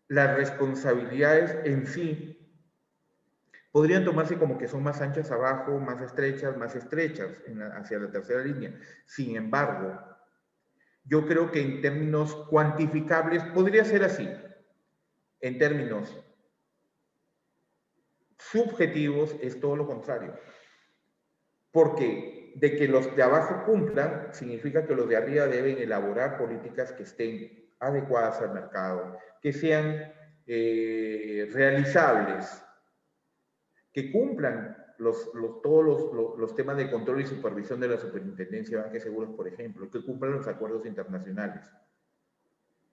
las responsabilidades en sí podrían tomarse como que son más anchas abajo, más estrechas hacia la tercera línea. Sin embargo, yo creo que en términos cuantificables podría ser así. En términos subjetivos es todo lo contrario. Porque de que los de abajo cumplan, significa que los de arriba deben elaborar políticas que estén adecuadas al mercado, que sean realizables, que cumplan todos los temas de control y supervisión de la Superintendencia de Banca y Seguros, por ejemplo, que cumplan los acuerdos internacionales.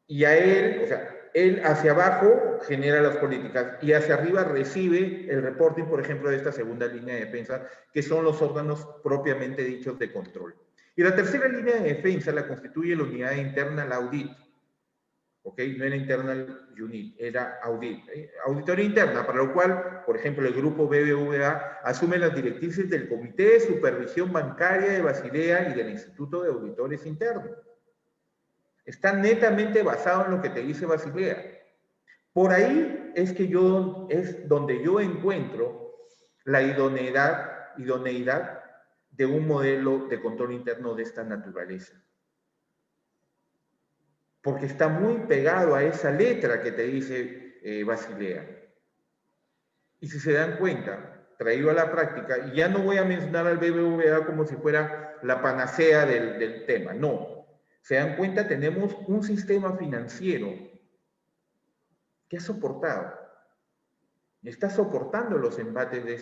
Y a él, o sea, él hacia abajo genera las políticas y hacia arriba recibe el reporting, por ejemplo, de esta segunda línea de defensa, que son los órganos propiamente dichos de control. Y la tercera línea de defensa la constituye la unidad interna, la audit. ¿Ok? No era internal unit, era audit. Auditoría interna, para lo cual, por ejemplo, el grupo BBVA asume las directrices del Comité de Supervisión Bancaria de Basilea y del Instituto de Auditores Internos. Está netamente basado en lo que te dice Basilea. Por ahí es donde yo encuentro la idoneidad de un modelo de control interno de esta naturaleza. Porque está muy pegado a esa letra que te dice Basilea. Y si se dan cuenta, traído a la práctica, y ya no voy a mencionar al BBVA como si fuera la panacea del tema, no. Se dan cuenta, tenemos un sistema financiero que ha soportado, está soportando los embates de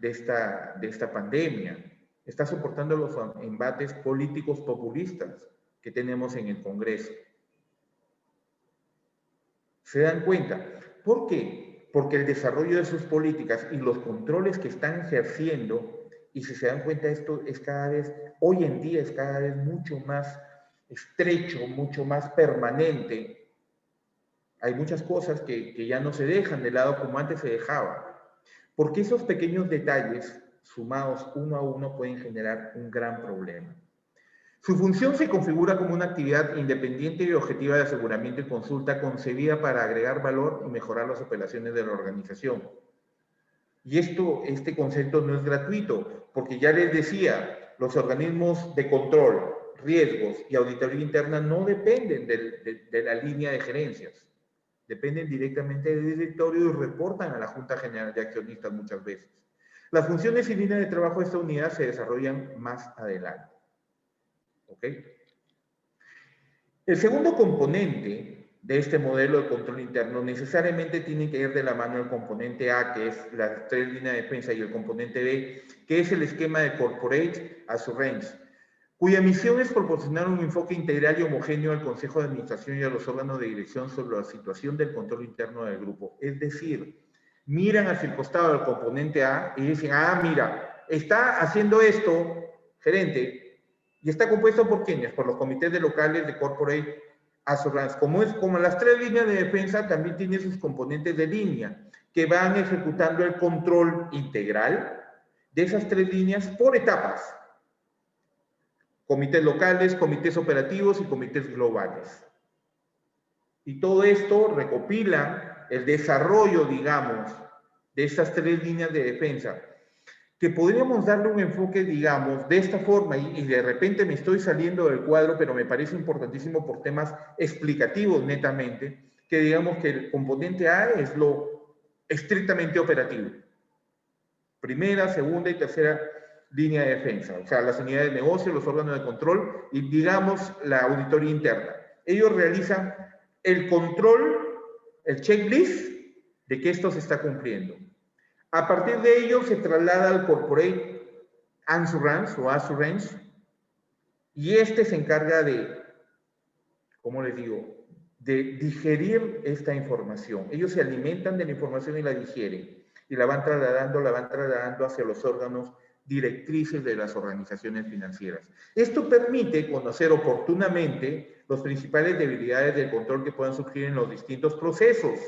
esta pandemia, está soportando los embates políticos populistas que tenemos en el Congreso. ¿Se dan cuenta? ¿Por qué? Porque el desarrollo de sus políticas y los controles que están ejerciendo, y si se dan cuenta, esto es hoy en día es cada vez mucho más estrecho, mucho más permanente. Hay muchas cosas que ya no se dejan de lado como antes se dejaba. Porque esos pequeños detalles, sumados uno a uno, pueden generar un gran problema. Su función se configura como una actividad independiente y objetiva de aseguramiento y consulta concebida para agregar valor y mejorar las operaciones de la organización. Y este concepto no es gratuito, porque ya les decía, los organismos de control, riesgos y auditoría interna no dependen de la línea de gerencias. Dependen directamente del directorio y reportan a la Junta General de Accionistas muchas veces. Las funciones y líneas de trabajo de esta unidad se desarrollan más adelante. ¿Ok? El segundo componente de este modelo de control interno necesariamente tiene que ir de la mano el componente A, que es las tres líneas de defensa, y el componente B, que es el esquema de Corporate Assurance, cuya misión es proporcionar un enfoque integral y homogéneo al Consejo de Administración y a los órganos de dirección sobre la situación del control interno del grupo. Es decir, miran hacia el costado del componente A y dicen, mira, está haciendo esto, gerente, y está compuesto por ¿quiénes? Por los comités de locales de Corporate Assurance. Como las tres líneas de defensa, también tiene sus componentes de línea, que van ejecutando el control integral de esas 3 líneas por etapas. Comités locales, comités operativos y comités globales. Y todo esto recopila el desarrollo, digamos, de estas 3 líneas de defensa, que podríamos darle un enfoque, digamos, de esta forma, y de repente me estoy saliendo del cuadro, pero me parece importantísimo por temas explicativos netamente, que digamos que el componente A es lo estrictamente operativo. Primera, segunda y tercera línea de defensa, o sea, las unidades de negocio, los órganos de control y, digamos, la auditoría interna. Ellos realizan el control, el checklist de que esto se está cumpliendo. A partir de ello se traslada al Corporate Assurance o Assurance y este se encarga de, ¿cómo les digo?, de digerir esta información. Ellos se alimentan de la información y la digieren y la van trasladando hacia los órganos directrices de las organizaciones financieras. Esto permite conocer oportunamente las principales debilidades del control que puedan surgir en los distintos procesos.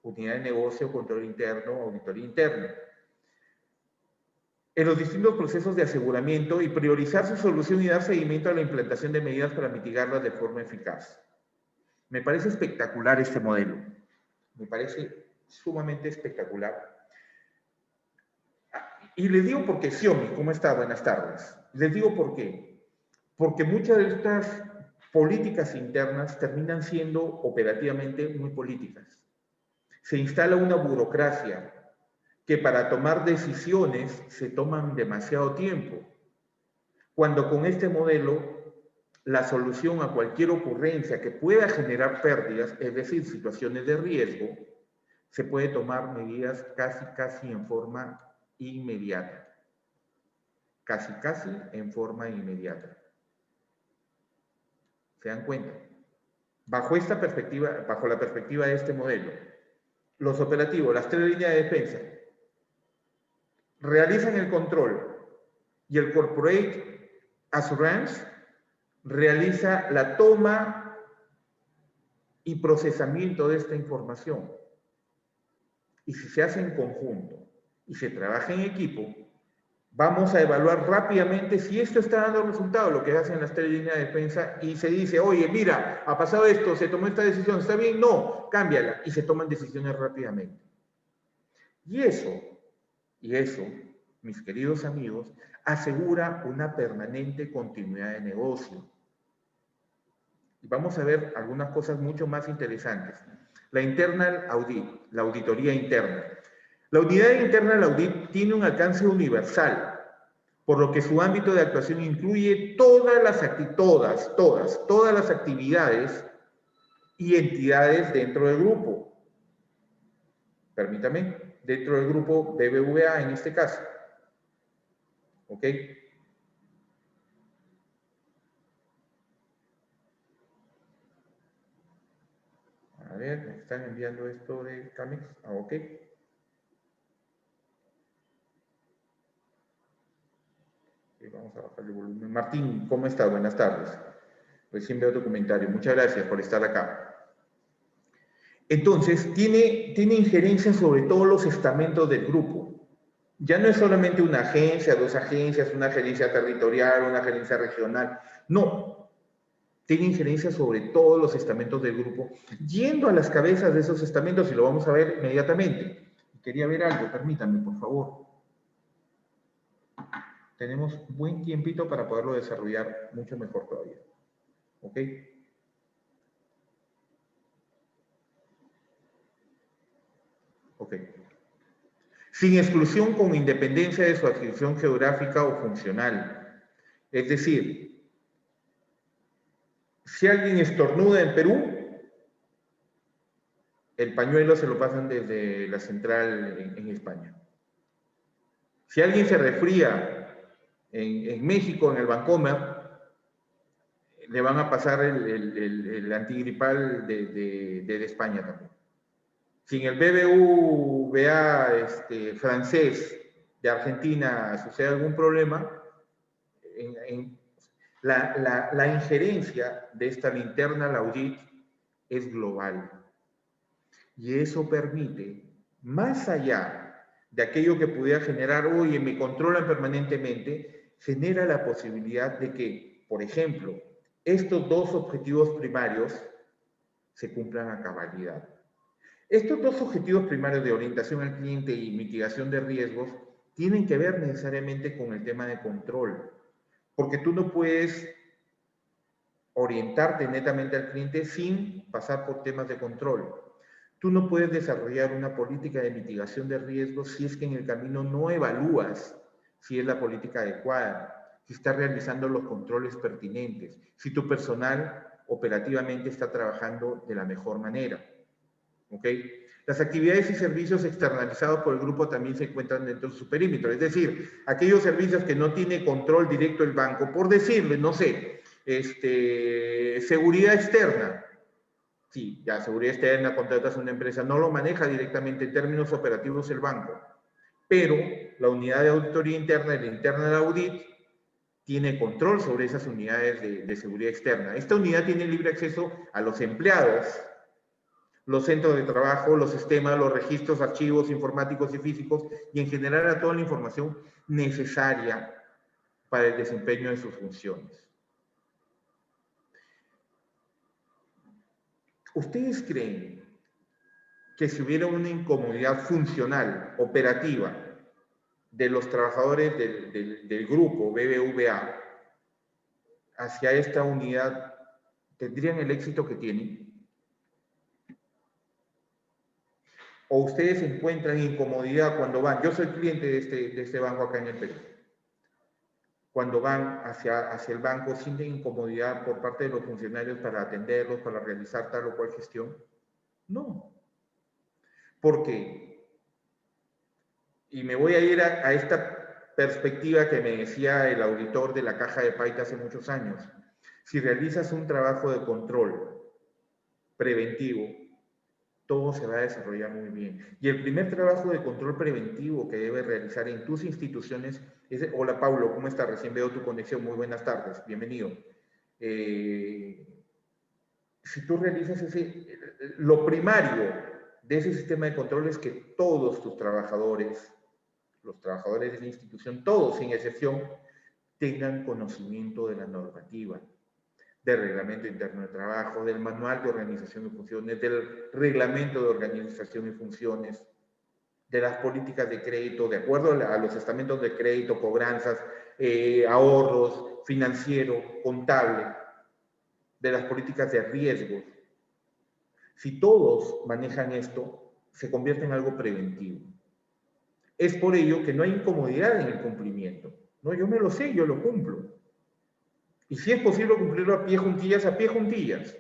Unidad de negocio, control interno, auditoría interna. En los distintos procesos de aseguramiento y priorizar su solución y dar seguimiento a la implantación de medidas para mitigarlas de forma eficaz. Me parece espectacular este modelo. Me parece sumamente espectacular. Y les digo por qué, Xiomi, ¿cómo está? Buenas tardes. Les digo por qué. Porque muchas de estas políticas internas terminan siendo operativamente muy políticas. Se instala una burocracia que para tomar decisiones se toman demasiado tiempo. Cuando con este modelo la solución a cualquier ocurrencia que pueda generar pérdidas, es decir, situaciones de riesgo, se puede tomar medidas casi en forma inmediata. Casi en forma inmediata. ¿Se dan cuenta? Bajo esta perspectiva, bajo la perspectiva de este modelo, los operativos, las 3 líneas de defensa, realizan el control y el Corporate Assurance realiza la toma y procesamiento de esta información. Y si se hace en conjunto y se trabaja en equipo, vamos a evaluar rápidamente si esto está dando resultado, lo que hacen las 3 líneas de defensa, y se dice, oye, mira, ha pasado esto, se tomó esta decisión, ¿está bien? No, cámbiala, y se toman decisiones rápidamente. Y eso, mis queridos amigos, asegura una permanente continuidad de negocio. Y vamos a ver algunas cosas mucho más interesantes. La internal audit, la auditoría interna. La unidad interna del audit tiene un alcance universal, por lo que su ámbito de actuación incluye todas las actividades y entidades dentro del grupo. Permítame, dentro del grupo BBVA en este caso. ¿Ok? A ver, me están enviando esto de Camex. Ok. Vamos a bajar el volumen. Martín, ¿cómo estás? Buenas tardes. Recién veo tu comentario. Muchas gracias por estar acá. Entonces, tiene injerencia sobre todos los estamentos del grupo. Ya no es solamente una agencia, 2 agencias, una gerencia territorial, una gerencia regional. No. Tiene injerencia sobre todos los estamentos del grupo, yendo a las cabezas de esos estamentos, y lo vamos a ver inmediatamente. Quería ver algo, permítanme, por favor. Tenemos buen tiempito para poderlo desarrollar mucho mejor todavía. ¿Ok? Ok. Sin exclusión con independencia de su adscripción geográfica o funcional. Es decir, si alguien estornuda en Perú, el pañuelo se lo pasan desde la central en España. Si alguien se resfría en México, en el Bancomer, le van a pasar el antigripal de España también. Si en el BBVA francés de Argentina sucede algún problema, la injerencia de esta internal audit es global. Y eso permite más allá de aquello que pudiera generar, oye, me controlan permanentemente, genera la posibilidad de que, por ejemplo, estos dos objetivos primarios se cumplan a cabalidad. Estos dos objetivos primarios de orientación al cliente y mitigación de riesgos tienen que ver necesariamente con el tema de control, porque tú no puedes orientarte netamente al cliente sin pasar por temas de control. Tú no puedes desarrollar una política de mitigación de riesgos si es que en el camino no evalúas si es la política adecuada, si estás realizando los controles pertinentes, si tu personal operativamente está trabajando de la mejor manera. ¿Ok? Las actividades y servicios externalizados por el grupo también se encuentran dentro de su perímetro, es decir, aquellos servicios que no tiene control directo el banco, por decirle, no sé, seguridad externa. Sí, ya seguridad externa, contratas a una empresa, no lo maneja directamente en términos operativos el banco, pero la unidad de auditoría interna, la interna de audit, tiene control sobre esas unidades de seguridad externa. Esta unidad tiene libre acceso a los empleados, los centros de trabajo, los sistemas, los registros, archivos informáticos y físicos, y en general a toda la información necesaria para el desempeño de sus funciones. ¿Ustedes creen que si hubiera una incomodidad funcional, operativa, de los trabajadores del grupo BBVA hacia esta unidad, tendrían el éxito que tienen? ¿O ustedes encuentran incomodidad cuando van? Yo soy cliente de este banco acá en el Perú. Cuando van hacia el banco, ¿sienten incomodidad por parte de los funcionarios para atenderlos, para realizar tal o cual gestión? No. ¿Por qué? Y me voy a ir a esta perspectiva que me decía el auditor de la Caja de Paita hace muchos años. Si realizas un trabajo de control preventivo, todo se va a desarrollar muy bien. Y el primer trabajo de control preventivo que debes realizar en tus instituciones es, hola Paulo, ¿cómo estás? Recién veo tu conexión, muy buenas tardes, bienvenido. Si tú realizas lo primario de ese sistema de control es que todos tus trabajadores, los trabajadores de la institución, todos sin excepción, tengan conocimiento de la normativa, del reglamento interno de trabajo, del manual de organización y funciones, del reglamento de organización y funciones, de las políticas de crédito, de acuerdo a los estamentos de crédito, cobranzas, ahorros, financiero, contable, de las políticas de riesgos. Si todos manejan esto, se convierte en algo preventivo. Es por ello que no hay incomodidad en el cumplimiento. No, yo me lo sé, yo lo cumplo. Y si es posible cumplirlo a pie juntillas, a pie juntillas.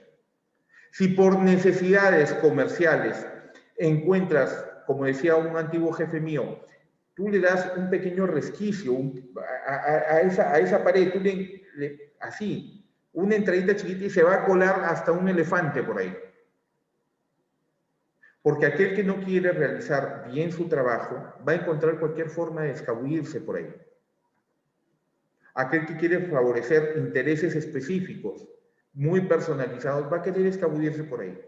Si por necesidades comerciales encuentras, como decía un antiguo jefe mío, tú le das un pequeño resquicio a esa pared, tú así, una entradita chiquita y se va a colar hasta un elefante por ahí. Porque aquel que no quiere realizar bien su trabajo va a encontrar cualquier forma de escabullirse por ahí. Aquel que quiere favorecer intereses específicos, muy personalizados, va a querer escabullirse por ahí.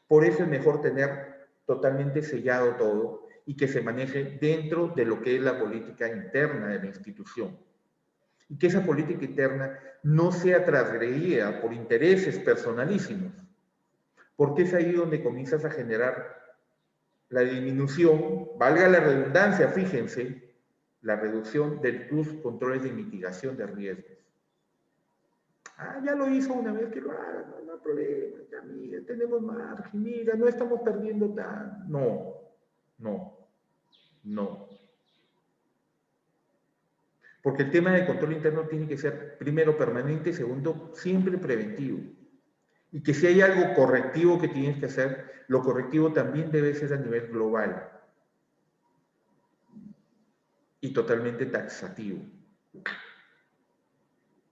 Por eso es mejor tener totalmente sellado todo y que se maneje dentro de lo que es la política interna de la institución. Y que esa política interna no sea transgredida por intereses personalísimos. Porque es ahí donde comienzas a generar la disminución, valga la redundancia, fíjense, la reducción de tus controles de mitigación de riesgos. Ah, ya lo hizo una vez, que lo haga, no hay problema, ya mira, tenemos margen, mira, no estamos perdiendo tan. No, no, no. Porque el tema de control interno tiene que ser, primero, permanente, segundo, siempre preventivo. Y que si hay algo correctivo que tienes que hacer, lo correctivo también debe ser a nivel global y totalmente taxativo.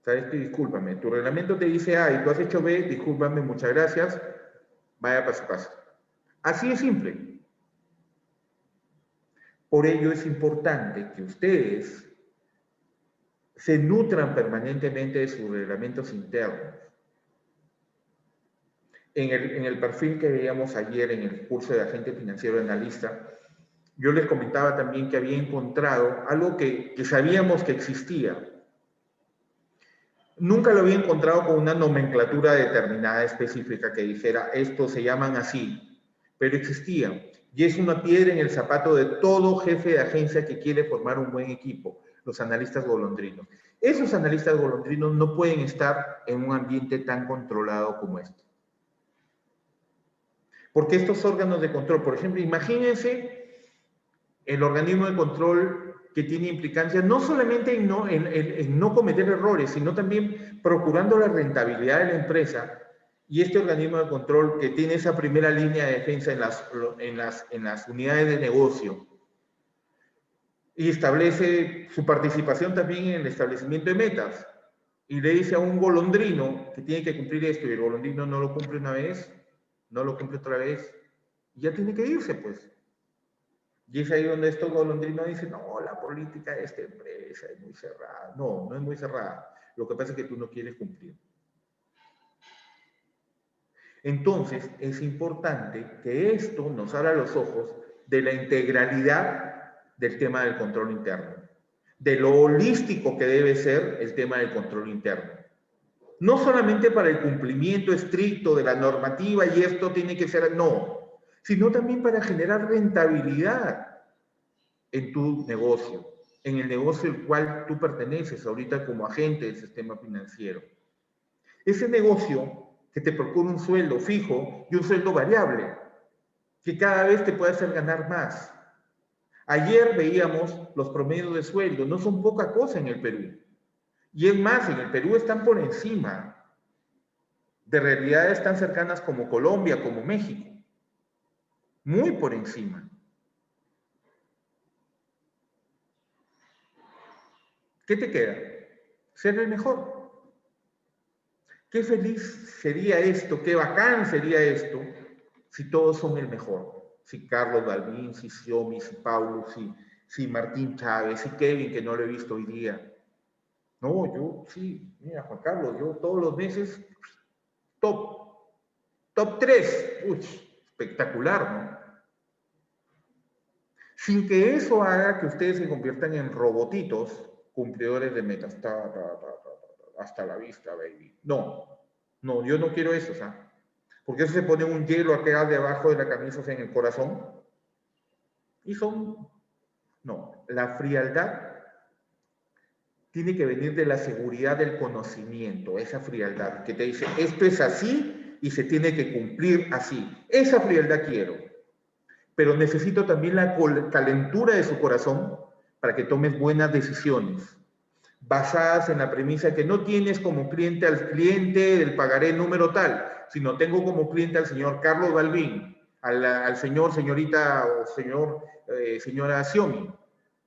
¿Sabes qué? Discúlpame, tu reglamento te dice A y tú has hecho B, discúlpame, muchas gracias, vaya paso a paso. Así de simple. Por ello es importante que ustedes se nutran permanentemente de sus reglamentos internos. En el perfil que veíamos ayer en el curso de agente financiero analista, yo les comentaba también que había encontrado algo que sabíamos que existía. Nunca lo había encontrado con una nomenclatura determinada, específica, que dijera, estos se llaman así, pero existía. Y es una piedra en el zapato de todo jefe de agencia que quiere formar un buen equipo, los analistas golondrinos. Esos analistas golondrinos no pueden estar en un ambiente tan controlado como este. Porque estos órganos de control, por ejemplo, imagínense el organismo de control que tiene implicancia no solamente en no cometer errores, sino también procurando la rentabilidad de la empresa, y este organismo de control que tiene esa primera línea de defensa en las unidades de negocio y establece su participación también en el establecimiento de metas, y le dice a un golondrino que tiene que cumplir esto, y el golondrino no lo cumple una vez, no lo cumple otra vez, y ya tiene que irse, pues. Y es ahí donde estos golondrinos dicen, no, la política de esta empresa es muy cerrada. No, no es muy cerrada. Lo que pasa es que tú no quieres cumplir. Entonces, es importante que esto nos abra los ojos de la integralidad del tema del control interno, de lo holístico que debe ser el tema del control interno. No solamente para el cumplimiento estricto de la normativa y esto tiene que ser, no, sino también para generar rentabilidad en tu negocio, en el negocio al cual tú perteneces ahorita como agente del sistema financiero. Ese negocio que te procura un sueldo fijo y un sueldo variable, que cada vez te puede hacer ganar más. Ayer veíamos los promedios de sueldo, no son poca cosa en el Perú. Y es más, en el Perú están por encima de realidades tan cercanas como Colombia, como México. Muy por encima. ¿Qué te queda? Ser el mejor. Qué feliz sería esto, qué bacán sería esto, si todos son el mejor. Si Carlos Balbín, si Xiomi, si Paulo, si Martín Chávez, si Kevin, que no lo he visto hoy día. No, yo sí, mira, Juan Carlos, yo todos los meses, top 3. Uy, espectacular, ¿no? Sin que eso haga que ustedes se conviertan en robotitos cumplidores de metas. Hasta la vista, baby. No, no, yo no quiero eso, ¿sabes? Porque eso se pone un hielo acá debajo de la camisa, o sea, en el corazón. Y son, no, la frialdad tiene que venir de la seguridad del conocimiento, esa frialdad que te dice, esto es así y se tiene que cumplir así. Esa frialdad quiero. Pero necesito también la calentura de su corazón para que tomes buenas decisiones, basadas en la premisa que no tienes como cliente al cliente del pagaré número tal, sino tengo como cliente al señor Carlos Balbín, al señor, señorita o señor, señora Xiomi,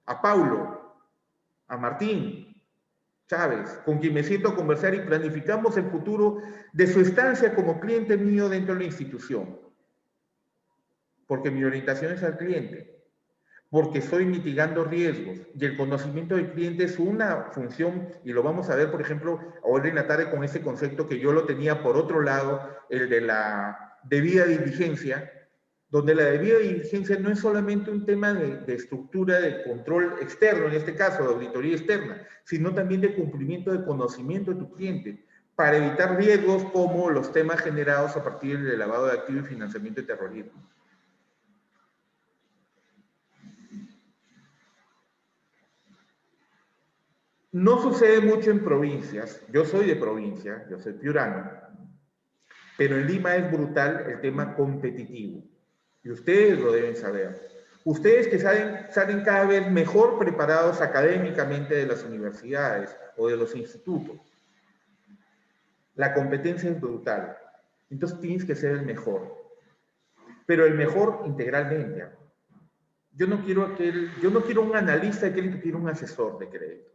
a Paulo, a Martín Chávez, con quien me siento a conversar y planificamos el futuro de su estancia como cliente mío dentro de la institución. Porque mi orientación es al cliente, porque estoy mitigando riesgos y el conocimiento del cliente es una función, y lo vamos a ver, por ejemplo, ahora en la tarde con ese concepto que yo lo tenía por otro lado, el de la debida diligencia, donde la debida diligencia no es solamente un tema de estructura de control externo, en este caso de auditoría externa, sino también de cumplimiento de conocimiento de tu cliente, para evitar riesgos como los temas generados a partir del lavado de activos y financiamiento de terrorismo. No sucede mucho en provincias. Yo soy de provincia, yo soy piurano, pero en Lima es brutal el tema competitivo. Y ustedes lo deben saber. Ustedes que salen cada vez mejor preparados académicamente de las universidades o de los institutos. La competencia es brutal. Entonces tienes que ser el mejor. Pero el mejor integralmente. Yo no quiero un analista de crédito, quiero un asesor de crédito.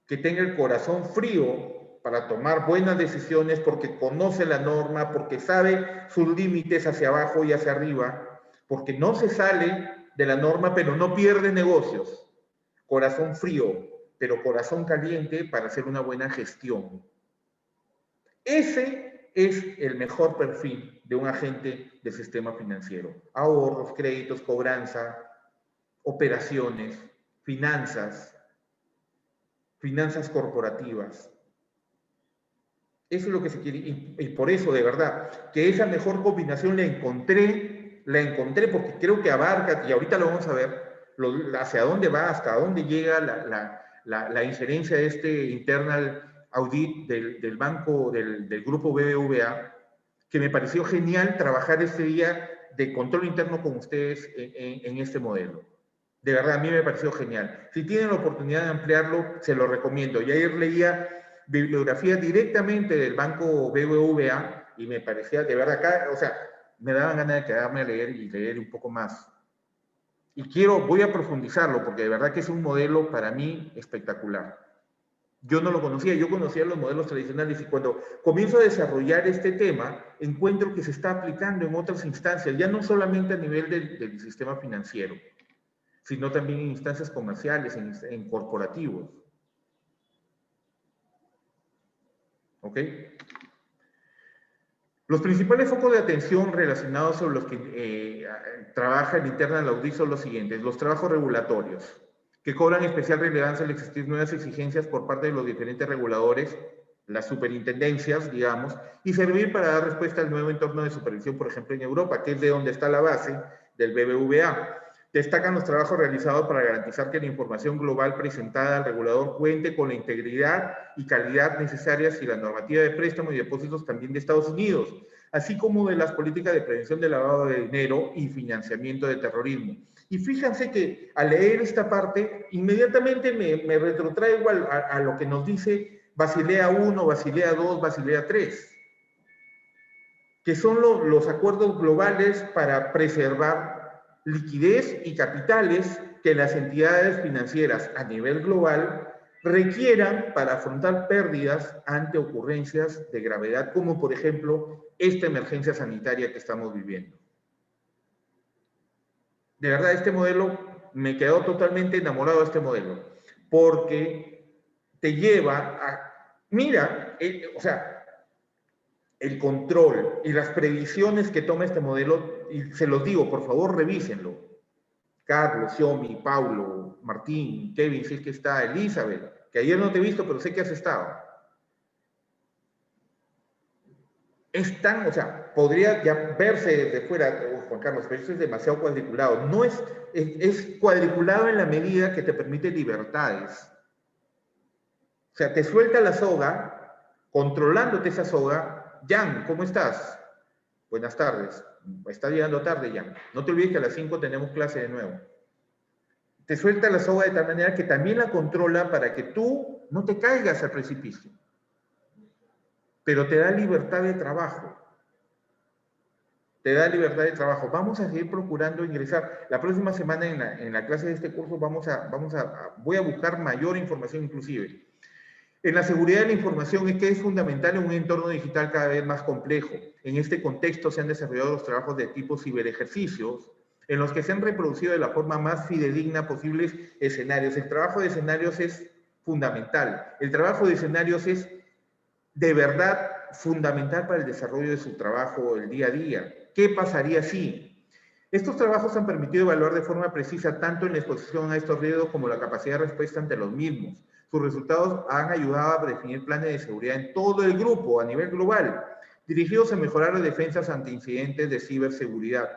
Que tenga el corazón frío para tomar buenas decisiones porque conoce la norma, porque sabe sus límites hacia abajo y hacia arriba, porque no se sale de la norma, pero no pierde negocios. Corazón frío, pero corazón caliente para hacer una buena gestión. Ese es el mejor perfil de un agente del sistema financiero. Ahorros, créditos, cobranza, operaciones, finanzas corporativas. Eso es lo que se quiere, y por eso, de verdad, que esa mejor combinación la encontré porque creo que abarca, y ahorita lo vamos a ver, hacia dónde va, hasta dónde llega la injerencia de este internal audit del banco, del grupo BBVA, que me pareció genial trabajar este día de control interno con ustedes en este modelo. De verdad, a mí me pareció genial. Si tienen la oportunidad de ampliarlo, se lo recomiendo. Y ayer leía bibliografía directamente del banco BBVA y me parecía, de verdad, acá, o sea, me daban ganas de quedarme a leer y leer un poco más. Y voy a profundizarlo porque de verdad que es un modelo para mí espectacular. Yo no lo conocía, yo conocía los modelos tradicionales y cuando comienzo a desarrollar este tema, encuentro que se está aplicando en otras instancias, ya no solamente a nivel del sistema financiero, sino también en instancias comerciales, en corporativos. ¿Ok? Los principales focos de atención relacionados sobre los que trabaja el Internal Audit son los siguientes. Los trabajos regulatorios, que cobran especial relevancia al existir nuevas exigencias por parte de los diferentes reguladores, las superintendencias, digamos, y servir para dar respuesta al nuevo entorno de supervisión, por ejemplo, en Europa, que es de donde está la base del BBVA. Destacan los trabajos realizados para garantizar que la información global presentada al regulador cuente con la integridad y calidad necesarias y la normativa de préstamos y depósitos también de Estados Unidos, así como de las políticas de prevención del lavado de dinero y financiamiento de terrorismo. Y fíjense que al leer esta parte, inmediatamente me retrotraigo a lo que nos dice Basilea I, Basilea II, Basilea III, que son los acuerdos globales para preservar liquidez y capitales que las entidades financieras a nivel global requieran para afrontar pérdidas ante ocurrencias de gravedad, como por ejemplo esta emergencia sanitaria que estamos viviendo. De verdad, este modelo, me quedó totalmente enamorado de este modelo, porque te lleva a, mira, o sea, el control y las previsiones que toma este modelo, y se los digo, por favor, revísenlo. Carlos, Xiomi, Paulo, Martín, Kevin, si es que está, Elizabeth, que ayer no te he visto, pero sé que has estado. Es tan, o sea, podría ya verse desde fuera, Juan Carlos, pero eso es demasiado cuadriculado. No es cuadriculado en la medida que te permite libertades. O sea, te suelta la soga, controlándote esa soga. Jan, ¿cómo estás? Buenas tardes. Está llegando tarde, Jan. No te olvides que a las 5 tenemos clase de nuevo. Te suelta la soga de tal manera que también la controla para que tú no te caigas al precipicio. Pero te da libertad de trabajo. Te da libertad de trabajo. Vamos a seguir procurando ingresar. La próxima semana en la clase de este curso voy a buscar mayor información inclusive. En la seguridad de la información es que es fundamental en un entorno digital cada vez más complejo. En este contexto se han desarrollado los trabajos de tipo ciberejercicios, en los que se han reproducido de la forma más fidedigna posibles escenarios. El trabajo de escenarios es fundamental. El trabajo de escenarios es de verdad fundamental para el desarrollo de su trabajo el día a día. ¿Qué pasaría si? Estos trabajos han permitido evaluar de forma precisa tanto en la exposición a estos riesgos como la capacidad de respuesta ante los mismos. Sus resultados han ayudado a definir planes de seguridad en todo el grupo a nivel global, dirigidos a mejorar las defensas ante incidentes de ciberseguridad.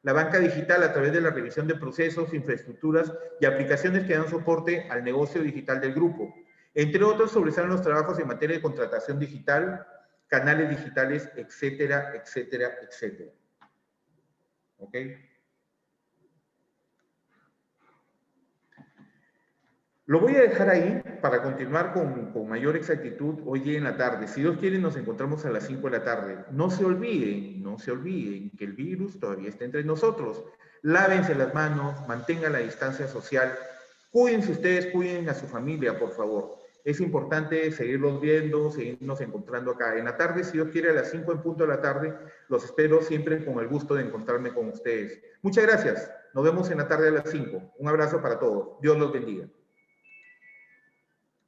La banca digital, a través de la revisión de procesos, infraestructuras y aplicaciones que dan soporte al negocio digital del grupo. Entre otros, sobresalen los trabajos en materia de contratación digital, canales digitales, etcétera, etcétera, etcétera. ¿Ok? Lo voy a dejar ahí para continuar con mayor exactitud hoy día en la tarde. Si Dios quiere, nos encontramos a las 5 de la tarde. No se olviden que el virus todavía está entre nosotros. Lávense las manos, mantengan la distancia social. Cuídense ustedes, cuiden a su familia, por favor. Es importante seguirlos viendo, seguirnos encontrando acá. En la tarde, si Dios quiere, a las 5 en punto de la tarde, los espero siempre con el gusto de encontrarme con ustedes. Muchas gracias. Nos vemos en la tarde a las 5. Un abrazo para todos. Dios los bendiga.